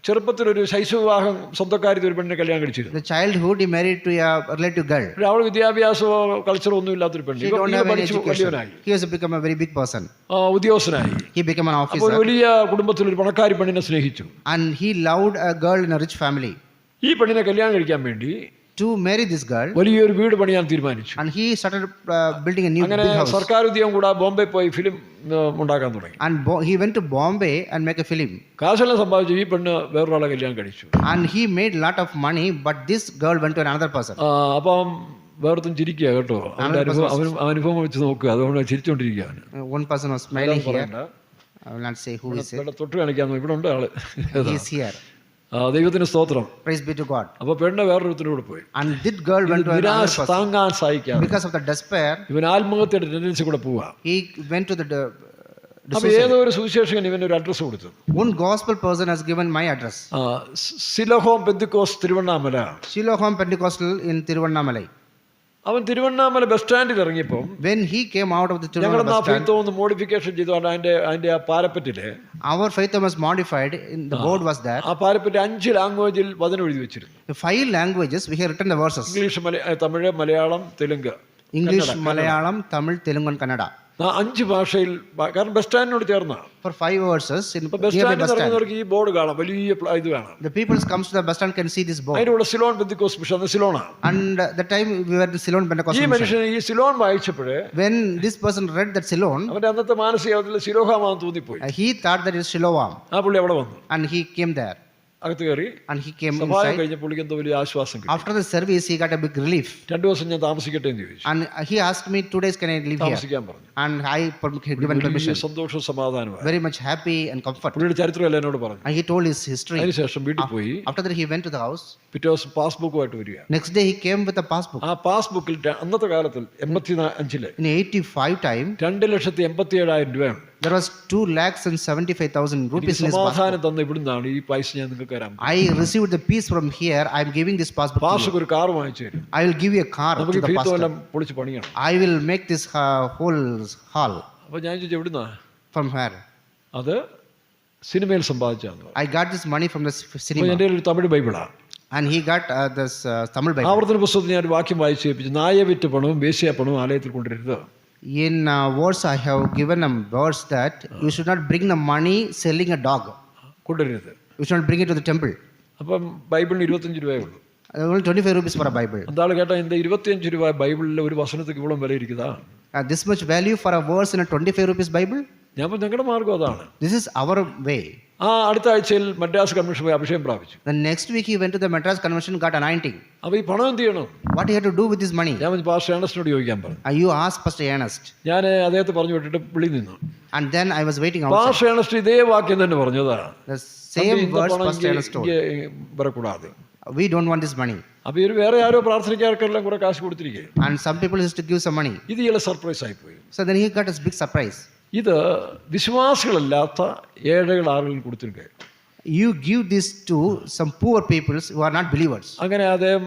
ചെറുപ്പത്തിൽ ഒരു ശൈശവവിവാഹം സ്വന്തക്കാരി ഒരു പെണ്ണിനെ കല്യാണം കഴിച്ചിരുന്നു. the childhood he married to a relative girl. അവൾ വിദ്യാഭ്യാസമോ കൾച്ചറോ ഒന്നും ഇല്ലാത്തൊരു പെണ്ണ്. She don't have any പഠിച്ചു education. വലിയവനായി, He has become a very big person. ഉദ്യോഗസ്ഥനായി. He became an അപ്പോൾ ഒരു officer, വലിയ കുടുംബത്തിൽ ഒരു പണക്കാരി പെണ്ണിനെ സ്നേഹിച്ചു. and he loved a girl in a rich family. ഈ പെണ്ണിനെ കല്യാണം കഴിക്കാൻ വേണ്ടി To marry this girl, വലിയൊരു വീട് പണിയാൻ തീരുമാനിച്ചു. and he started building a new അങ്ങനെ big house. സർക്കാർ ഉദ്യോഗം കൂടാ ബോംബെ പോയി ഫിലിം ഉണ്ടാക്കാൻ തുടങ്ങി. And he went to Bombay and make a film. കാശെല്ലാം സമ്പാദിച്ചു. ഈ പെണ്ണ് വേറൊരാളെ കല്യാണം കഴിച്ചു. And he made a lot of money, but this girl went to another person. അപ്പം വേറൊരുത്തും ചിരിക്കുക കേട്ടോ. അവൻ്റെ അനുഭവം വെച്ച് നോക്കുക. അതുകൊണ്ട് ചിരിച്ചോണ്ടിരിക്കുകയാണ്. One person was smiling here. I will not say who is it. തൊട്ട് കാണിക്കാന്ന്. ഇവിടെ ഉണ്ട് ആള്. He is here. ദൈവത്തിന് സ്തോത്രം. Praise be to God. അപ്പൊ പെണ്ണ് വേറൊരുത്തിനും കൂടെ പോയി. And this girl went to another നിരാശ person. താങ്ങാൻ സഹിക്കാതെ Because of the despair, ഇവൻ ആത്മഹത്യയുടെ ടെൻഡൻസി കൂടെ പോവാ. he went to the അപ്പൊ ഏതോ ഒരു സുവിശേഷകൻ ഇവനൊരു അഡ്രസ് കൊടുത്തു. one gospel person has given my address. സിലോഹോം പെന്തിക്കോസ് Tiruvannamalai. Shiloham Pentecostal in Tiruvannamalai. അവൻ തിരുവണ്ണാമല ബസ് സ്റ്റാൻഡിൽ ഇറങ്ങിയപ്പോൾ When he came out of the ഞങ്ങൾ Tiruvannamalai bus stand, ഒന്ന് മോഡിഫിക്കേഷൻ ചെയ്തു. അതിന്റെ ആ പാരപ്പറ്റില് our faith was modified. In the board was there. ആ parapet 5 ലാംഗ്വേജിൽ വചനം എഴുതി വെച്ചിരുന്നു. The 5 languages we have written the verses. English, Tamil, Malayalam, Telugu. English, Malayalam, Tamil, Telugu and Kannada. 5 ഭാഷയിൽ. കാരണം ബസ് സ്റ്റാൻഡിനോട് ചേർന്ന For 5 verses in ഇപ്പൊ ബസ് nearby സ്റ്റാൻഡിൽ bus stand. ഇറങ്ങുന്നവർക്ക് ഈ ബോർഡ് കാണാം. വലിയ ഇത് കാണാം. The people comes to the bus stand can see this board. അതിന്റെ കൂടെ സിലോൺ പെന്തിക്കോസ് മിഷൻ, അത് സിലോണാ. And the time we were in Ceylon ഈ Pentecostal mission. മനുഷ്യൻ ഈ Ceylon വായിച്ചപ്പോഴേ When this person read that Ceylon, അവന്റെ അന്നത്തെ മാനസികത്തിൽ സിലോഹാമാന്ന് തോന്നിപ്പോയി. he thought that it is Siloam, ആ പുള്ളി അവിടെ വന്നു, and he came there, അകത്ത് കയറി. and he came സഭായം inside. കഴിഞ്ഞ പുള്ളിക്ക് എന്തോ വലിയ ആശ്വാസം കിട്ടി. After the service, he got a big relief, 2 ദിവസം ഞാൻ താമസിക്കട്ടെ എന്ന് ചോദിച്ചു. and he asked me, 2 days can I live here? താമസിക്കാൻ പറഞ്ഞു. And I given വലിയ permission. സന്തോഷവും സമാധാനമായി. Very much happy and comfort. പുള്ളിയുടെ ചരിത്രമല്ല എന്നോട് പറഞ്ഞു. And he told his history. അതിനുശേഷം വീട്ടിൽ പോയി. After that, he went to the house. പിറ്റേ ദിവസം പാസ്ബുക്കുമായിട്ട് വരിക. Next day, he came with a passbook. ആ പാസ്ബുക്കിൽ അന്നത്തെ കാലത്തിൽ 85 In 85 time, 2,87,000 രൂപയാണ്. there was 2,75,000 rupees in his സമാധാനം passbook. തന്ന ഇവിടുന്നാണ് ഈ പൈസ ഞാൻ നിങ്ങൾക്ക് തരാം. I received the peace from here. I am giving this passbook to you. പാസ്റ്റർക്ക് ഒരു കാർ വാങ്ങിച്ചു തരും. I will give you a car to നമുക്ക് the pastor. ഫീത്തോലം പൊളിച്ച് പണിയണം. I will make this whole hall. അപ്പൊ ഞാൻ ചോദിച്ചു എവിടുന്നാ? From where? അത് സിനിമയിൽ സമ്പാദിച്ചാന്ന് പറഞ്ഞു. I got this money from the അപ്പൊ cinema. എൻ്റെ ഒരു Tamil ബൈബിളാ. And he got this Tamil Bible. ആവർത്തന പുസ്തകത്തിൽ ഞാൻ ഒരു വാക്യം വായിച്ചു കേൾപ്പിച്ചു. നായ വിറ്റ് പണവും വേശ്യ പണവും ആലയത്തിൽ കൊണ്ടുവരരുത്. In words, I have given a verse that you should not bring the money selling a dog. കൊണ്ടുവരരുത്. You should not bring it to the temple. അപ്പം ബൈബിളിന് 25 രൂപയേ ഉള്ളൂ. Only 25 rupees for a Bible. എന്താൾ കേട്ടാ എന്താ 25 രൂപ ബൈബിളിലെ ഒരു വസനத்துக்கு ഇവളും വില ഇരിക്കുന്നതാ? This much value for a verse in a 25 rupees Bible? ഞാൻ ഞങ്ങളുടെ മാർഗം അതാണ്. This is our way. അടുത്ത ആഴ്ചയിൽ മദ്രാസ് കൺവെൻഷൻ പോയി അഭിഷേകം പ്രാപിച്ചു. The next week he went to the Madras convention, got anointing. അപ്പോൾ ഈ പണം എന്ത് ചെയ്യണം? What he had to do with this money? ഞാൻ പാസ്റ്റർ ഏണസ്റ്റിനോട് ചോദിക്കാൻ പറഞ്ഞു. You asked Pastor Ernest. ഞാൻ അദ്ദേഹത്തെ പറഞ്ഞു വിട്ടിട്ട് വിളി നിന്നു. And then I was waiting outside. Pastor Ernest ഇതേ വാക്യം തന്നെ പറഞ്ഞതാ. The same words Pastor Ernest told. വരക്കൂടാതെ. We don't want this money. അപ്പോൾ ഇവർ വേറെ ആരോ പ്രാർത്ഥനയ്ക്കാർക്കെല്ലാം കൂടെ കാശ് കൊടുത്തിരിക്കുകയും. And some people used to give some money. ഇത് ഇയാളെ സർപ്രൈസ് ആയിപ്പോയി. So then he got a big surprise. ഇത് വിശ്വാസികളല്ലാത്ത ഏഴകൾ ആളുകൾ കൊടുത്തിരിക്കുക. You give this to some poor people who are not believers. അങ്ങനെ അദ്ദേഹം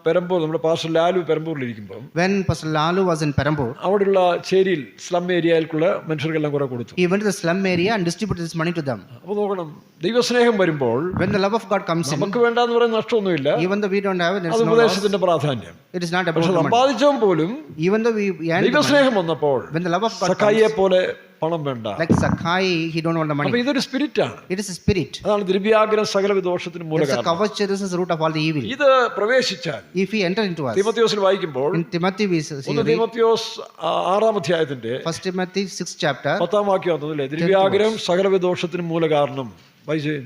പെരമ്പൂർ, നമ്മുടെ പാസ്റ്റർ ലാലു പെരമ്പൂരിലിരിക്കുമ്പോൾ, When Pastor Lalu was in Perambur, അവിടെയുള്ള ചേരിയിൽ സ്ലം ഏരിയയിലുള്ള മനുഷ്യർക്കെല്ലാം കുറെ കൊടുത്തു. he went to the slum area and distributed this money to them. അപ്പോൾ നോക്കണം, ദൈവസ്നേഹം വരുമ്പോൾ When the love of God comes in, നമുക്ക് വേണ്ടാന്ന് പറയുന്ന നഷ്ടമൊന്നുമില്ല. even though we don't have it, അത് there's no loss. ഉപദേശത്തിന്റെ പ്രാധാന്യം. It is not about പക്ഷെ the money. സമ്പാദിച്ചവൻ പോലും Even though we earn the money, ദൈവസ്നേഹം വന്നപ്പോൾ when the love of God സഖായിയെ comes, പോലെ പണം വേണ്ട. like Sakai, he don't want the അപ്പൊ money. ഇതൊരു സ്പിരിറ്റ് ആണ്. It is a spirit. അതാണ് ദ്രവ്യാഗ്രഹം സകല ദോഷത്തിന് It's a മൂലകാരണം. covetousness is the root of all the evil. ഇത് പ്രവേശിച്ചാൽ If we enter into us, തീമോഥെയോസിൽ വായിക്കുമ്പോൾ, in Timothy we see, ഒന്ന് തീമോഥെയോസ് 6-ാം അധ്യായത്തിന്റെ 1 Timothy 6th chapter, 10-ാം വാക്യം ആണെന്നല്ലേ, ദ്രവ്യാഗ്രഹം സകല ദോഷത്തിന് മൂലകാരണം. വായിച്ചേ.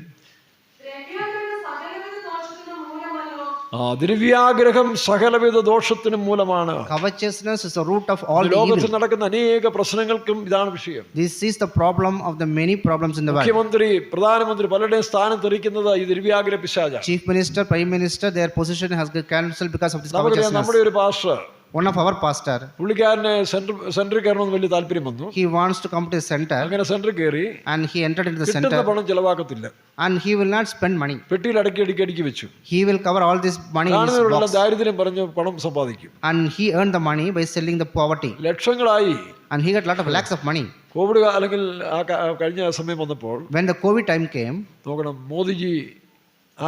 ദ്രവ്യാഗ്രഹം സകലവിധ ദോഷത്തിന് മൂലമാണ്. covetousness is the root of all the ലോകത്തിൽ evil. നടക്കുന്ന അനേക പ്രശ്നങ്ങൾക്കും ഇതാണ് വിഷയം. This is the problem of the many problems in the world. മുഖ്യമന്ത്രി, പ്രധാനമന്ത്രി പലരുടെയും സ്ഥാനം തെറിക്കുന്നത് ഈ ദ്രവ്യാഗ്രഹ പിശാചാണ്. Chief minister, prime minister, their position has been cancelled because of this നമുക്കറിയാം, covetousness. നമ്മുടെ ഒരു pastor, One of our pastor, പുള്ളിക്കാരന് സെന്ററിൽ കയറണമെന്ന് വലിയ താല്പര്യം വന്നു. he wants to come to the center അങ്ങനെ സെന്ററിൽ കയറി and he entered into the കിട്ടുന്ന center പണം ചെലവാക്കത്തില്ല. and he will not spend money. പെട്ടിയിൽ അടക്കി വെച്ചു. He will cover all this money in his കാണുന്നവരുള്ള box. ദാരിദ്ര്യം പറഞ്ഞ് പണം സമ്പാദിക്കും. And he earned the money by selling the poverty. ലക്ഷങ്ങളായി. And he got lot of lakhs of money. Covid അല്ലെങ്കിൽ കഴിഞ്ഞ സമയം വന്നപ്പോൾ When the COVID time came, നോക്കണം, മോദിജി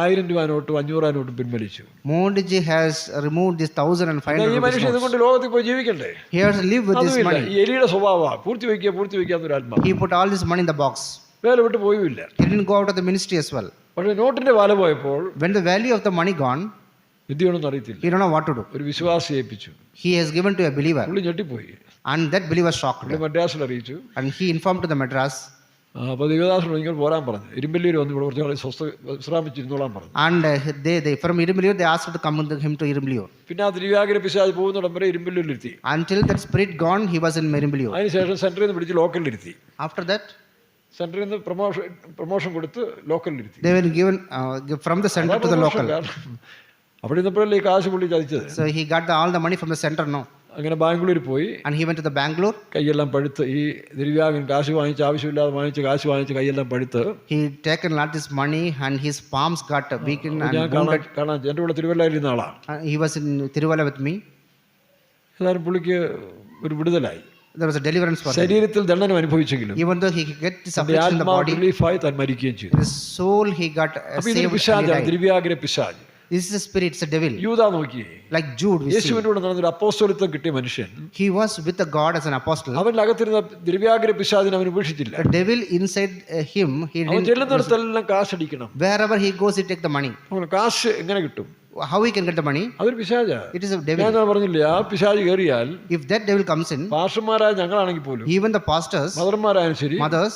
1000 രൂപ നോട്ടും 500 നോട്ടും പിൻവലിച്ചു. Modi ji has removed this 1,000 and ഈ 500 മനുഷ്യൻ rupees ഇതുകൊണ്ട് ലോകത്തിൽ പോയി ജീവിക്കണ്ടേ? He has to live with this അതുമില്ല. money. ഈ എലിയുടെ സ്വഭാവമാണ് പൂർത്തി വയ്ക്കാന്നൊരു ആത്മാ. He put all this money in the box. വേല വിട്ട് പോയുമില്ല. He didn't go out of the ministry as well. പക്ഷേ നോട്ടിന്റെ വാല പോയപ്പോൾ When the value of the money gone, എന്ത് ചെയ്യണമെന്ന് അറിയത്തില്ല. he don't know what to do. ഒരു വിശ്വാസി ഏൽപ്പിച്ചു. He has given to a believer, പുള്ളി ഞെട്ടിപ്പോയി. and that believer shocked. പുള്ളി മദ്രാസിൽ അറിയിച്ചു. And he informed to the Madras, അപ്പോൾ ദേവദാസനോട് ഇങ്ങനെ പോരാൻ പറഞ്ഞു. ഇരുമ്പല്ലൂർ വന്ന് ഇവിടെ കുറച്ച് സ്വസ്ഥ വിശ്രാമിച്ചിരുന്നോളാൻ പറഞ്ഞു. and they from Irumbliyur they asked to come with him to Irumbliyur. പിന്നെ ആ ദ്രവ്യാഗ്രഹ പിശാച് പോകുന്നിടം വരെ ഇരുമ്പല്ലൂരിലിരുത്തി. Until that spirit gone, he was in Irumbliyur. അതിനുശേഷം സെന്ററിൽ നിന്ന് പിടിച്ച് ലോക്കലിലിരുത്തി. After that, സെന്ററിൽ നിന്ന് പ്രൊമോഷൻ കൊടുത്ത് ലോക്കലിലിരുത്തി. they were given from the center to the local. അവിടെ നിന്നപ്പോഴല്ലേ ഈ കാശ് പുള്ളി ചതിച്ചത്. So he got all the money from the center, no. അങ്ങനെ ബാംഗ്ലൂരിൽ പോയി. And he went to the Bangalore. കൈയെല്ലാം പഴുത്ത്, ഈ ദ്രവ്യാഗ്രഹം കാശ് വാങ്ങിച്ച് ആവശ്യമില്ലാതെ കാശ് വാങ്ങിച്ച് കൈയെല്ലാം പഴുത്ത്. He taken lot this money and his palms got weakened and ഞാൻ കാണാൻ എൻ്റെ കൂടെ തിരുവല്ലയിരുന്ന ആളാണ്. he was in Tiruvalla with me. ഏതായാലും പുള്ളിക്ക് ഒരു വിടുതലായി. There was a deliverance for him. ശരീരത്തിൽ ദണ്ഡനം അനുഭവിച്ചെങ്കിലും Even though he could get this affliction in the body, റിലീഫായി താൻ മരിക്കുകയും ചെയ്തു. his soul he got saved. പിശാചാണ്, ദ്രവ്യാഗ്രഹ പിശാച്. This is a spirit, it's a devil. യൂദാ നോക്കിയേ, Like Jude, we see. യേശുവിന്റെ കൂടെ നടന്നൊരു അപ്പോസ്തലത്വം കിട്ടിയ മനുഷ്യൻ, He was with the God as an apostle. അവന്റെ അകത്തിരുന്ന ദ്രവ്യാഗ്രഹ പിശാചിനെ അവൻ ഉപേക്ഷിച്ചില്ല. The devil inside him, he അവൻ didn't. ചെല്ലുന്നിടത്തെല്ലാം കാശടിക്കണം. Wherever he goes, he take the money. അവന് കാശ് എങ്ങനെ കിട്ടും? How he can get the money? അതൊരു പിശാചാ. It is a devil. ഞാൻ പറഞ്ഞില്ലേ, ആ പിശാച് കയറിയാൽ If that devil comes in, പാസ്റ്റർമാരായ ഞങ്ങളാണെങ്കിൽ പോലും, even the pastors, മദർമാരായാലും ശരി, mothers,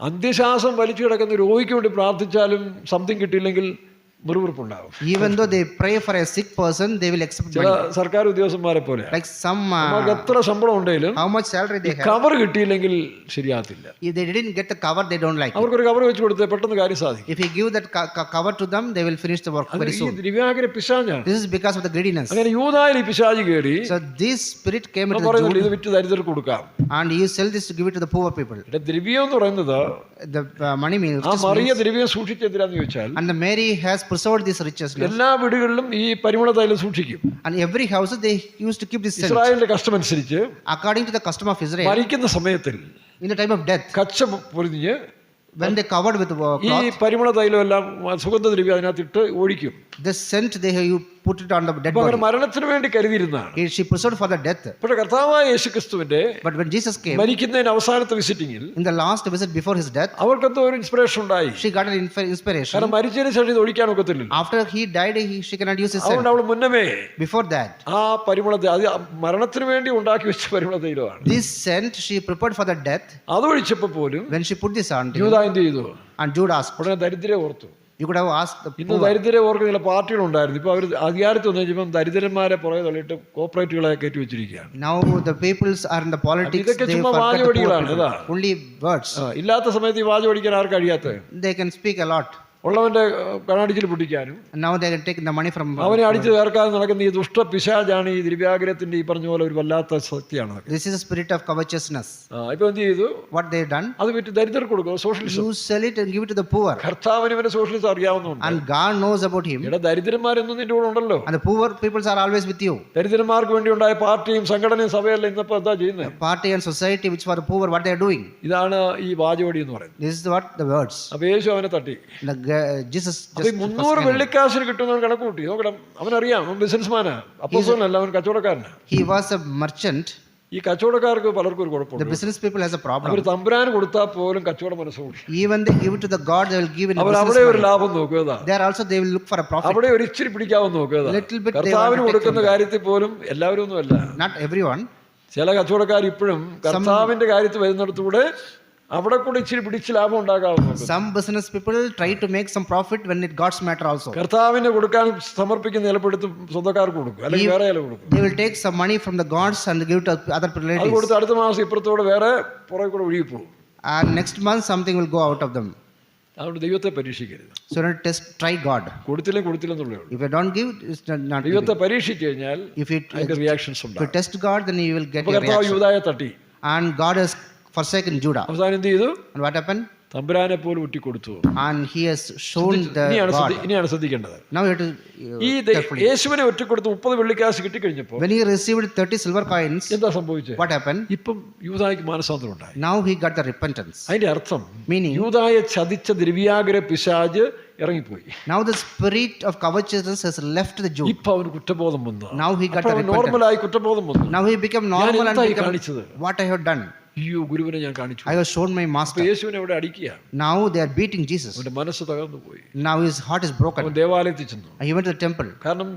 അന്ത്യശ്വാസം വലിച്ചു കിടക്കുന്ന രോഗിക്ക് വേണ്ടി പ്രാർത്ഥിച്ചാലും സംതിങ് കിട്ടിയില്ലെങ്കിൽ മുറിവുറുപ്പുണ്ടാവും. even though they pray for a sick person, they will accept ചില money. സർക്കാർ ഉദ്യോഗസ്ഥന്മാരെ പോലെ Like some, നമുക്ക് എത്ര ശമ്പളം ഉണ്ടെങ്കിലും how much salary they have, cover കിട്ടിയില്ലെങ്കിൽ ശരിയാകത്തില്ല. if they didn't get the cover, they don't like it. അവർക്കൊരു കവർ വെച്ച് കൊടുത്ത് പെട്ടെന്ന് കാര്യം സാധിക്കും. If you give that cover to them, they will finish the work very ഈ soon. ദ്രവ്യാഗ്രഹ പിശാചാണ്. This is because of the greediness. അങ്ങനെ യൂദായിൽ ഈ പിശാച് കയറി. So this spirit came into the പറയുന്നുണ്ട്, Jude, ഇത് വിറ്റ് ദരിദ്രർക്ക് കൊടുക്കാം. and you sell this to give it to the poor people. ഇവിടെ ദ്രവ്യം എന്ന് പറയുന്നത്, The money means, ആ മറിയ ദ്രവ്യം സൂക്ഷിച്ചെന്തിനാന്ന് ചോദിച്ചാൽ, and the Mary has preserved this riches. എല്ലാ വീടുകളിലും ഈ പരിമള തൈലം സൂക്ഷിക്കും. And every house they used to keep this scent. ഇസ്രായേലിന്റെ കഷ്ടമനുസരിച്ച് According to the custom of Israel, മരിക്കുന്ന സമയത്തിൽ in the time of death, കച്ച പൊരിഞ്ഞ് when they covered with ഈ cloth, പരിമള തൈലം എല്ലാം സുഗന്ധദ്രവ്യം അതിനകത്തിട്ട് ഒഴിക്കും. the scent you put it on the dead അപ്പൊ അങ്ങനെ body. മരണത്തിന് വേണ്ടി കരുതിയിരുന്നതാണ്. She preserved for the death. പക്ഷെ കർത്താവായ യേശുക്രിസ്തുവിന്റെ But when Jesus came, മരിക്കുന്നതിന് അവസാനത്തെ വിസിറ്റിംഗിൽ in the last visit before his death, അവർക്കെന്തോ ഒരു ഇൻസ്പിറേഷൻ ഉണ്ടായി. she got an inspiration. കാരണം മരിച്ചതിന് ശേഷം ഇത് ഒഴിക്കാൻ ഒക്കത്തില്ല. After he died, she cannot use his അതുകൊണ്ട് son. അവൾ മുന്നമേ Before that, ആ പരിമളത്തെ അത് മരണത്തിന് വേണ്ടി ഉണ്ടാക്കി വെച്ച പരിമള തൈലമാണ്. this scent she prepared for the death. അതൊഴിച്ചപ്പോ പോലും When she put this on, യൂദാ എന്ത് ചെയ്തു? and Jude asked, ഉടനെ ദരിദ്രരെ ഓർത്തു. you could have asked the ഇന്ന് ദരിദ്രരെ ഓർക്കുന്ന ചില പാർട്ടികളുണ്ടായിരുന്നു. ഇപ്പൊ അവർ അധികാരത്തിൽ വന്നു കഴിഞ്ഞപ്പം ദരിദ്രന്മാരെ പുറകെ തള്ളിയിട്ട് കോപ്പറേറ്റുകളെ കയറ്റി വെച്ചിരിക്കുകയാണ്. now the peoples are in the politics. ഇതൊക്കെ They ചുമ്മാ forget the poor വാചകടികളാണ്. people. ഇതാ Only words. ഇല്ലാത്ത സമയത്ത് ഈ വാചകം അടിക്കാൻ ആർക്കും കഴിയാത്ത, They can speak a lot. ഉള്ളവന്റെ കണ്ണാടിച്ചിൽ പൊട്ടിക്കാനും And now they can take the money from. അവനെ അടിച്ചു ചേർക്കാതെ നടക്കുന്ന ഈ ദുഷ്ട പിശാചാണ് ഈ ദ്രവ്യാഗ്രഹത്തിന്റെ ഈ പറഞ്ഞ പോലെ ഒരു വല്ലാത്ത ശക്തിയാണ്. This is a spirit of covetousness. ഇപ്പൊ എന്ത് ചെയ്തു? What they done? അത് വിറ്റ് ദരിദ്രർക്ക് കൊടുക്കും. Socialism. You sell it and give it to the poor. കർത്താവിന് ഇവന്റെ socialism അറിയാവുന്നുണ്ട്. And God knows about him. ഇവിടെ ദരിദ്രന്മാരൊന്നും നിന്റെ കൂടെ ഉണ്ടല്ലോ. And the poor peoples are always with you. ദരിദ്രന്മാർക്ക് വേണ്ടി ഉണ്ടായ പാർട്ടിയും സംഘടനയും സഭയല്ല ഇന്നിപ്പോ എന്താ ചെയ്യുന്നത്? Party and society which for the poor, what they are doing. ഇതാണ് ഈ വാചകടി എന്ന് പറയുന്നത്. This is what the words. അപ്പൊ യേശു അവനെ തട്ടി. Jesus അപ്പൊ 300 വെള്ളിക്കാശിന് കിട്ടുന്നവൻ കണക്ക് കൂട്ടി നോക്കണം. അവനറിയാം, അവൻ ബിസിനസ്മാനാ, അപ്പോസ്തലനല്ല, അവൻ കച്ചവടക്കാരനാ. he was a merchant. ഈ കച്ചവടക്കാർക്ക് പലർക്കും ഒരു The കുഴപ്പമുണ്ട്. business people has a problem. അവർ തമ്പുരാന് കൊടുത്താൽ പോലും കച്ചവട മനസ്സോടി Even they give it to the God, they will give in a our business അവിടെ ഒരു money. ലാഭം നോക്കുക. There also they will look for a profit. അവിടെ ഒരു ഇച്ചിരി പിടിക്കാമെന്ന് നോക്കുക. Little bit they want കർത്താവിന് to take കൊടുക്കുന്ന from that. കാര്യത്തിൽ പോലും എല്ലാവരും ഒന്നും അല്ല. Not everyone. ചില കച്ചവടക്കാർ ഇപ്പോഴും കർത്താവിന്റെ കാര്യത്തിൽ വരുന്നിടത്തൂടെ അവിടെ കൂടെ ഇച്ചിരി പിടിച്ച് ലാഭം ഉണ്ടാക്കാവുന്നു. Some business people try to make some profit when it God's matter also. കർത്താവിനെ കൊടുക്കാൻ സമർപ്പിക്കുന്ന നിലപ്പെടുത്ത് സ്വന്തക്കാർക്ക് കൊടുക്കും, അല്ലെങ്കിൽ വേറെ ചില കൊടുക്കും. They will take some money from the gods and give to other അത് relatives. കൊടുത്ത് അടുത്ത മാസം ഇപ്പുറത്തോടെ വേറെ പുറകെ കൂടെ ഒഴുകിപ്പോകും. And next month something will go out of them. അതുകൊണ്ട് ദൈവത്തെ പരീക്ഷിക്കരുത്. So don't try God. കൊടുത്തില്ലെന്നുള്ളേ ഉള്ളൂ. If you don't give, it's not ദൈവത്തെ giving. പരീക്ഷിച്ചു കഴിഞ്ഞാൽ If അതിന്റെ റിയാക്ഷൻസ് you ഉണ്ടാകും. test God, then you will get അപ്പൊ a കർത്താവ് reaction. യൂദായെ തട്ടി. And God has forsaken Judah. അവസാനം എന്ത് ചെയ്തു? And what happened? തമ്പുരാനെ പോലും ഒറ്റിക്കൊടുത്തു. And he has shown the God. ഇനിയാണ് ശ്രദ്ധിക്കേണ്ടത്. Now you have to ഈ carefully. യേശുവിനെ ഒറ്റിക്കൊടുത്ത് 30 വെള്ളിക്കാശ് കിട്ടിക്കഴിഞ്ഞപ്പോൾ When he received 30 silver coins, എന്താ സംഭവിച്ചത്? what happened? ഇപ്പം യൂദായ്ക്ക് മാനസാന്തരം ഉണ്ടായി. Now he got the repentance. അതിന്റെ അർത്ഥം Meaning, യൂദായെ ചതിച്ച ദ്രവ്യാഗ്രഹ പിശാച് ഇറങ്ങിപ്പോയി. now the spirit of covetousness has left the Jew. ഇപ്പൊ അവന് കുറ്റബോധം വന്നു. Now he got the repentance. നോർമലായി കുറ്റബോധം വന്നു. Now he became normal and എന്തായി become, കാണിച്ചത്? what I have done. അയ്യോ, ഗുരുവിനെ ഞാൻ കാണിച്ചു. I have shown my അപ്പൊ master. യേശുവിനെ അവിടെ അടിക്കുക. Now they are beating Jesus. അവന്റെ മനസ്സ് തകർന്നു പോയി. Now his heart is അവൻ broken. ദേവാലയത്തിൽ ചെന്നു. He went to the temple. കാരണം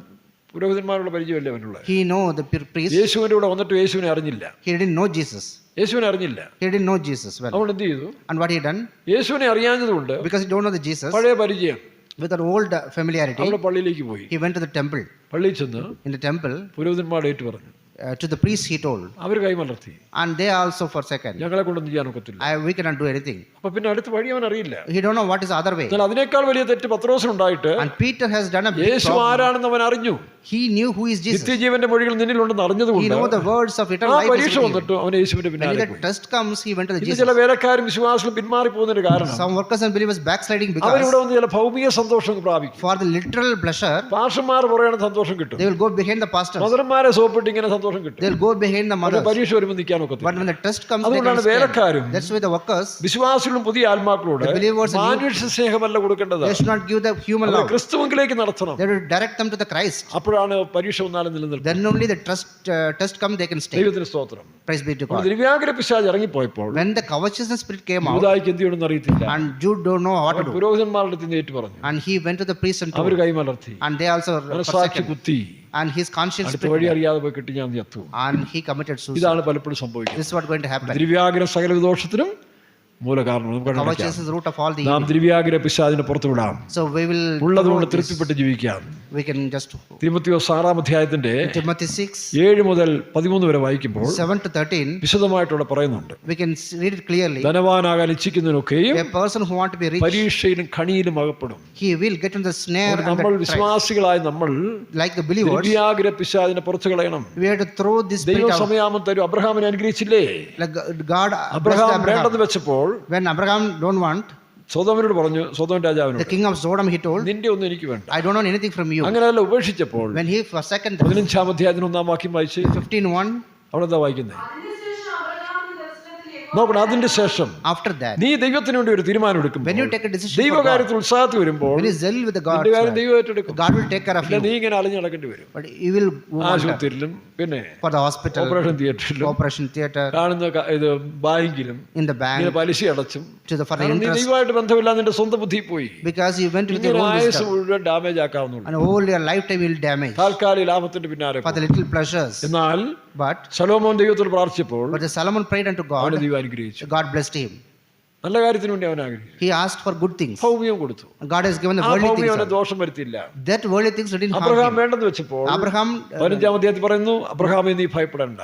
പുരോഹിതന്മാരുടെ പരിചയമല്ലേ അവനുള്ള. He know the priest. യേശുവിന്റെ കൂടെ വന്നിട്ട് യേശുവിനെ അറിഞ്ഞില്ല. He didn't know Jesus. യേശുവിനെ അറിഞ്ഞില്ല. He didn't know Jesus well. അവൻ എന്ത് ചെയ്തു? And what he done? യേശുവിനെ അറിയാഞ്ഞതുകൊണ്ട് Because he don't know the Jesus, പഴയ പരിചയം with an old familiarity, അവിടെ പള്ളിയിലേക്ക് പോയി. he went to the temple. പള്ളിയിൽ ചെന്ന് In the temple, പുരോഹിതന്മാരുടെ ഏറ്റു പറഞ്ഞു. to the priest he told. Our കൈമലർത്തി. And they also forsaken. ഞങ്ങളെ കൊണ്ടൊന്നും ചെയ്യാൻ ഒക്കത്തില്ല. We cannot do anything. അപ്പൊ പിന്നെ അടുത്ത വഴി അവൻ അറിയില്ല. He don't know what is the other way. എന്നാൽ അതിനേക്കാൾ വലിയ തെറ്റ് പത്രോസിനുണ്ടായിട്ട് And Peter has done a big Yeshu problem. ആരാണെന്ന് അവൻ അറിഞ്ഞു. He knew who is Jesus. നിത്യജീവന്റെ മൊഴികൾ നിന്നിലുണ്ടെന്ന് He അറിഞ്ഞതുകൊണ്ട് know the words of eternal ആ life. പരീക്ഷ is with him. വന്നിട്ട് അവൻ യേശുവിന്റെ When പിന്നാലെ the പോയി. test comes, he went to the ഇന്ന് Jesus. ചില വേലക്കാരും വിശ്വാസികളും പിന്മാറി പോകുന്നതിന് കാരണം Some workers and believers backsliding because അവരിവിടെ വന്ന് ചില ഭൗമിക സന്തോഷം പ്രാപിക്കും. for the literal pleasure, പാഷന്മാർ പറയണ സന്തോഷം കിട്ടും. they will go behind the pastors. മദർമാരെ സോപ്പിട്ട് ഇങ്ങനെ സന്തോഷം കിട്ടും. They will go behind the അവരുടെ mothers. പരീക്ഷ വരുമ്പോൾ നിൽക്കാൻ ഒക്കത്തില്ല. But when the test comes, they അതുകൊണ്ടാണ് can stand. വേലക്കാരും That's why the workers, വിശ്വാസികളും പുതിയ ആത്മാക്കളോട് The believers and മാനുഷ്യ സ്നേഹമല്ല കൊടുക്കേണ്ടത്. they should not give the human love. ക്രിസ്തുവിലേക്ക് നടത്തണം. They will direct them to the Christ. അപ്പോഴാണ് പരീക്ഷ വന്നാലും നിലനിൽക്കും. Then only the test come, they can stay. ദൈവത്തിന് സ്തോത്രം. Praise be to God. ദ്രവ്യാഗ്രഹ പിശാച് ഇറങ്ങിപ്പോയപ്പോൾ When the covetousness spirit came out, യൂദായ്ക്ക് എന്ത് ചെയ്യണമെന്ന് അറിയത്തില്ല. and Jude don't know what to do, പുരോഹിതന്മാരുടെ അടുത്ത് ഏറ്റു പറഞ്ഞു. and he went to the priest and our told, കൈമലർത്തി. and they also മനസ്സാക്ഷി forsaken. കുത്തി. And his conscience അടുത്ത വഴി spirit, അറിയാതെ പോയി കിട്ടി ഞാൻ ചത്തു. and he committed suicide. ഇതാണ് പലപ്പോഴും സംഭവിക്കുന്നത്. This is what going to happen. ദ്രവ്യാഗ്രഹ സകല ദോഷത്തിനും മൂലകാരണം. നമുക്ക് കണ്ടുപിടിക്കാം. Covetousness is the root of all the നാം evil. ദ്രവ്യാഗ്രഹ പിശാചിനെ പുറത്തു വിടാം. So we will ഉള്ളതുകൊണ്ട് promote this. തൃപ്തിപ്പെട്ട് ജീവിക്കാം. We can just തിമോത്തിയോസ് 6-ാം അധ്യായത്തിന്റെ Timothy 6, 7 മുതൽ 13 വരെ വായിക്കുമ്പോൾ 7 to 13, വിശദമായിട്ടൂടെ പറയുന്നുണ്ട്. we can read it clearly. ധനവാനാകാൻ ഇച്ഛിക്കുന്നതിനൊക്കെയും A person who want to be rich, പരീക്ഷയിലും കണിയിലും അകപ്പെടും. he will get into the snare and നമ്മൾ the trap. വിശ്വാസികളായ നമ്മൾ Like the believers, ദ്രവ്യാഗ്രഹ പിശാചിനെ പുറത്തു കളയണം. we have to throw this spirit ദൈവം out. സമയാമം തരും. അബ്രഹാമിനെ അനുഗ്രഹിച്ചില്ലേ? Like God blessed Abraham Abraham. വേണ്ടെന്ന് വെച്ചപ്പോൾ When Abraham don't want, സൊദോമിനോട് പറഞ്ഞു, സൊദോം the രാജാവിനോട്, king of Sodom, he told, നിന്റെ ഒന്നും എനിക്ക് വേണ്ട. I don't want anything from you. അങ്ങനെയല്ല ഉപേക്ഷിച്ചപ്പോൾ When he forsaken the 15-ാം അധ്യായത്തിന് 1-ാം വാക്യം വായിച്ച് 15:1, അവിടെ എന്താ വായിക്കുന്നത്? അതിനുശേഷം അബ്രഹാമിന്റെ ദർശനത്തിൽ നോക്കണം. അതിന്റെ ശേഷം After that, നീ ദൈവത്തിന് വേണ്ടി ഒരു തീരുമാനം എടുക്കുമ്പോൾ, when you take a decision for God, ദൈവകാര്യത്തിൽ ഉത്സാഹത്തിൽ വരുമ്പോൾ when you zeal with the God, നിന്റെ കാര്യം ദൈവം ഏറ്റെടുക്കും. God will take care of ഇല്ല, you. നീ ഇങ്ങനെ അലഞ്ഞു നടക്കേണ്ടി വരും. But you will go on ആശുപത്രിയിലും പിന്നെ for the hospital, ഓപ്പറേഷൻ തിയേറ്ററിലും operation theater, കാണുന്ന ഇത് ബാങ്കിലും in the bank, ഇങ്ങനെ പലിശ അടച്ചും. to the for the കാരണം നീ interest, ദൈവമായിട്ട് ബന്ധമില്ല, നിന്റെ സ്വന്തം ബുദ്ധി പോയി. because you went with your ഇങ്ങനെ own ആയുസ് wisdom, മുഴുവൻ damage ആക്കാവുന്നുള്ളൂ. and whole your lifetime will damage താൽക്കാലിക ലാഭത്തിന്റെ പിന്നാലെ for the little pleasures. എന്നാൽ But ശലോമോൻ ദൈവത്തോട് പ്രാർത്ഥിച്ചപ്പോൾ the Solomon prayed unto അവനെ God, ദൈവം അനുഗ്രഹിച്ചു. God blessed him. നല്ല കാര്യത്തിന് വേണ്ടി അവൻ ആഗ്രഹിച്ചു. He asked for good things. ഭൗമ്യം കൊടുത്തു. God has given the ആ worldly ഭൗമ്യം things. അവനെ ദോഷം വരുത്തില്ല. That worldly things didn't harm Abraham him. വേണ്ടെന്ന് വെച്ചപ്പോൾ Abraham, 15-ാം അധ്യായത്തിൽ പറയുന്നു, അബ്രഹാമേ നീ ഭയപ്പെടണ്ട,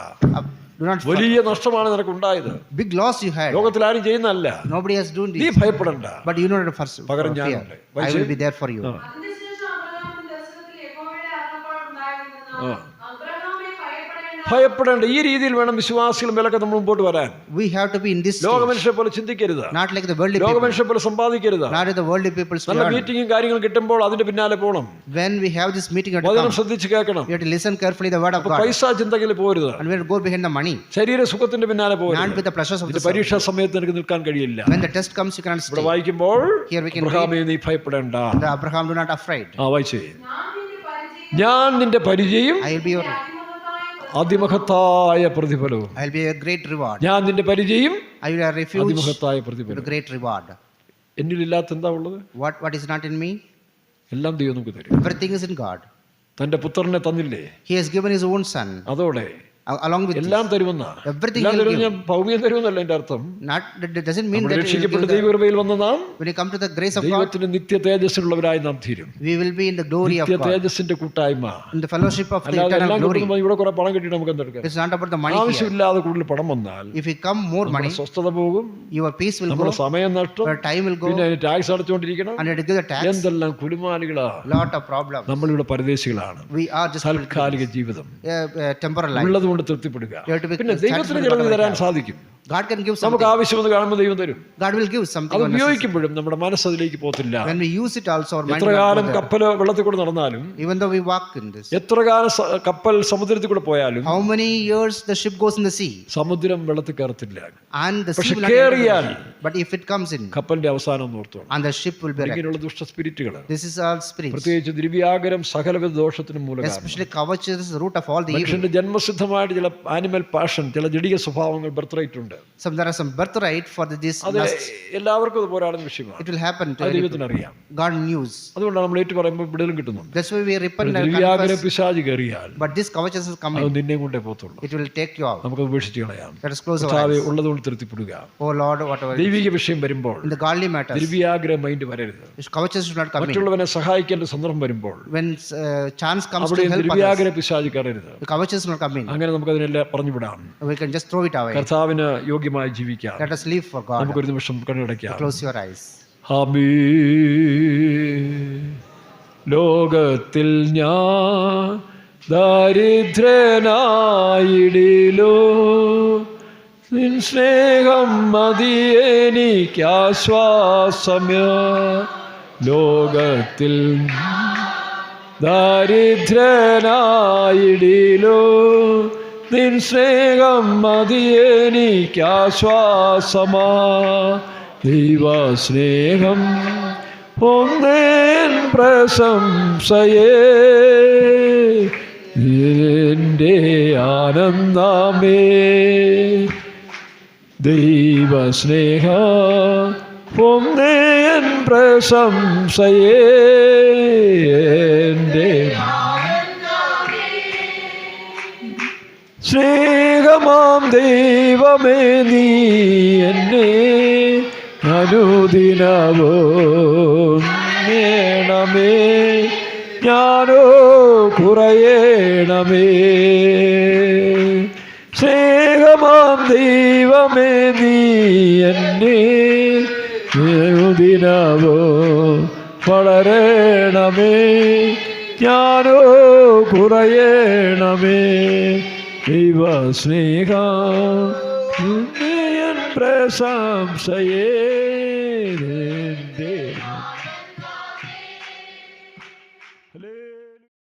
do not വലിയ നഷ്ടമാണ് നിനക്ക് ഉണ്ടായത്, big loss you had. ലോകത്തിൽ ആരും ചെയ്യുന്നതല്ല, Nobody has done നീ this. ഭയപ്പെടണ്ട, But you know that first പകരം fear. ഞാനുണ്ട്. I will be there for you. അതിനുശേഷം അബ്രഹാമിന്റെ ദർശനത്തിൽ യഹോവയുടെ അരുളപ്പാടുണ്ടായിരുന്നെന്ന് അബ്രഹാമേ ഭയപ്പെടേണ്ട. ഭയപ്പെടേണ്ട. ഈ രീതിയിൽ വേണം വിശ്വാസികളും വിലക്കെ നമ്മൾ മുമ്പോട്ട് വരാൻ. We have to be in this stage, ലോകമനുഷ്യരെ പോലെ ചിന്തിക്കരുത്, not like the worldly people, ലോകമനുഷ്യരെ പോലെ സമ്പാദിക്കരുത്. not like the worldly people. നല്ല മീറ്റിംഗും കാര്യങ്ങളും കിട്ടുമ്പോൾ അതിന്റെ പിന്നാലെ പോകണം. When we have this meeting at വചനം come, ശ്രദ്ധിച്ച് കേൾക്കണം. you have to listen carefully the word of God, പൈസ ചിന്തയിൽ പോരുത്, and we have to go behind the money, ശരീര സുഖത്തിന്റെ പിന്നാലെ not പോരുത്. with the pleasures of ഇത് the world. പരീക്ഷാ സമയത്ത് എനിക്ക് നിൽക്കാൻ കഴിയില്ല. When the test comes, you cannot ഇവിടെ stay. വായിക്കുമ്പോൾ Here we can read, അബ്രഹാമേ നീ ഭയപ്പെടേണ്ട. the Abraham, do not afraid. വായിച്ചേ. ഞാൻ നിന്റെ ഞാൻ നിന്റെ പരിചയം പരിചയം I will be your, അതിമഹത്തായ പ്രതിഫലവും. I will be a great reward. ഞാൻ നിന്റെ പരിചയം I will be a refuge, അതിമഹത്തായ with പ്രതിഫലം. a great reward. എന്നിലില്ലാത്ത എന്താ ഉള്ളത്? What is not in me? എല്ലാം ദൈവം നമുക്ക് തരും. Everything is in God. തന്റെ പുത്രനെ തന്നില്ലേ, He has given His own Son. അതോടെ Along with this, എല്ലാം തരുമെന്ന. everything എല്ലാം He'll തരുമെന്ന് give. ഞാൻ ഭൗമ്യം തരുമെന്നല്ല എന്റെ അർത്ഥം. That doesn't mean നമ്മുടെ that He will രക്ഷിക്കപ്പെട്ട give the, ദൈവകൃപയിൽ വന്ന നാം when you come to the grace of God, ദൈവത്തിന്റെ നിത്യ തേജസ്സിലുള്ളവരായി നാം തീരും. we will be in the glory of Nithya God, തേജസ്സിന്റെ കൂട്ടായ്മ. in the fellowship of the അല്ലാതെ eternal എല്ലാം glory. കിട്ടുമ്പോൾ ഇവിടെ കുറെ പണം കിട്ടിയിട്ട് നമുക്ക് എന്തെടുക്കാം? It's not about the money here. ആവശ്യമില്ലാതെ കൂടുതൽ പണം വന്നാൽ If you come more money, നമ്മുടെ സ്വസ്ഥത പോകും, your peace will നമ്മുടെ go, സമയം നഷ്ടം, your time will go, പിന്നെ tax അടച്ചുകൊണ്ടിരിക്കണം, and you have to give the tax. എന്തെല്ലാം കുലുമാലികളാ. Lot of problems. നമ്മളിവിടെ പരദേശികളാണ്. We are just താൽക്കാലിക ജീവിതം, temporal life. ഉള്ളത് കൊണ്ട് തൃപ്തിപ്പെടുക. You have to be പിന്നെ ദൈവത്തിന് ചിലത് തരാൻ സാധിക്കും. God can give നമുക്ക് something. ആവശ്യമെന്ന് കാണുമ്പോൾ ദൈവം തരും. God will give something. അത് on us. ഉപയോഗിക്കുമ്പോഴും നമ്മുടെ മനസ്സതിലേക്ക് പോകത്തില്ല. When we use it also, our mind എത്ര will not കാലം go there. കപ്പല് വെള്ളത്തിൽ കൂടെ നടന്നാലും, Even though we walk in this, എത്ര കാലം കപ്പൽ സമുദ്രത്തിൽ കൂടെ പോയാലും, how many years the ship goes in the sea, സമുദ്രം വെള്ളത്തിൽ കയറത്തില്ല. and the sea പക്ഷെ will not enter the കേറിയാൽ sea. But if it comes in, കപ്പലിന്റെ അവസാനം ഓർത്തോണം. and the ship will be wrecked. ഇങ്ങനെയുള്ള ദുഷ്ട സ്പിരിറ്റുകൾ, This is all spirits. പ്രത്യേകിച്ച് ദ്രവ്യാഗരം സകലവിധ ദോഷത്തിനും മൂലമാണ്. Especially Kavach is the root of all the evil. മനുഷ്യന്റെ ജന്മസിദ്ധമായിട്ട് ചില ആനിമൽ പാഷൻ, ചില ജടിക സ്വഭാവങ്ങൾ ബർത്ത് റൈറ്റ് ഉണ്ട്. There are some birthright for this അത് lust. എല്ലാവർക്കും അത് പോരാടുന്ന വിഷയമാണ്. It will happen to അത് every- ദൈവത്തിന് അറിയാം. God knows. അതുകൊണ്ടാണ് നമ്മൾ ഏറ്റു പറയുമ്പോൾ വിടലും കിട്ടുന്നുണ്ട്. That's why we repent and ദ്രവ്യാഗര confess. പിശാച് കയറിയാൽ But this Kavachas is അത് coming. നിന്നെ കൊണ്ടേ പോകത്തുള്ളൂ. It will take you out. നമുക്ക് ഉപേക്ഷിച്ച് കളയാം. Let us close our കർത്താവേ, eyes. ഉള്ളതുകൊണ്ട് തൃപ്തിപ്പെടുക. Oh Lord, whatever. ദൈവിക വിഷയം വരുമ്പോൾ In the godly matters, ദ്രവ്യാഗ്രഹ മൈൻഡ് വരരുത്. Kavachas should not come in. മറ്റുള്ളവനെ സഹായിക്കേണ്ട സന്ദർഭം വരുമ്പോൾ When chance comes അവിടെ to help others, ദ്രവ്യാഗ്രഹ പിശാച് കയറരുത്. the Kavachas should not come in. അങ്ങനെ നമുക്ക് അതിനെല്ലാം പറഞ്ഞുവിടാം. We can just throw it away. കർത്താവിന് യോഗ്യമായി ജീവിക്കാം. Let us live for God. നമുക്കൊരു നിമിഷം കണ്ണടയ്ക്കാം. Close your eyes. ലോകത്തിൽ ഞാൻ ദരിദ്രനായിടിലോ, നിൻ സ്നേഹം മതിയെനിക്കാശ്വാസമ്യ. ലോകത്തിൽ ദരിദ്രനായിടിലോ, നിൻ സ്നേഹം മതിയെനിക്കാശ്വാസമാ. ദൈവസ്നേഹം ഒന്നേൻ പ്രശംസയേ, എൻ്റെ ആനന്ദമേ. ദൈവസ്നേഹ ഒന്നേൻ പ്രശംസയേ, എൻ്റെ സ്നേഹമാം ദൈവമേ, നീ എന്നെ അനുദിനവും നേണമേ. ഞാനോ കുറയണമേ. സ്നേഹമാം ദൈവമേ, നീ എന്നെ അനുദിനവും വളരണമേ. ഞാനോ കുറയണമേ. ദൈവസ്നേഹ പ്രശംസയേ, എൻ്റെ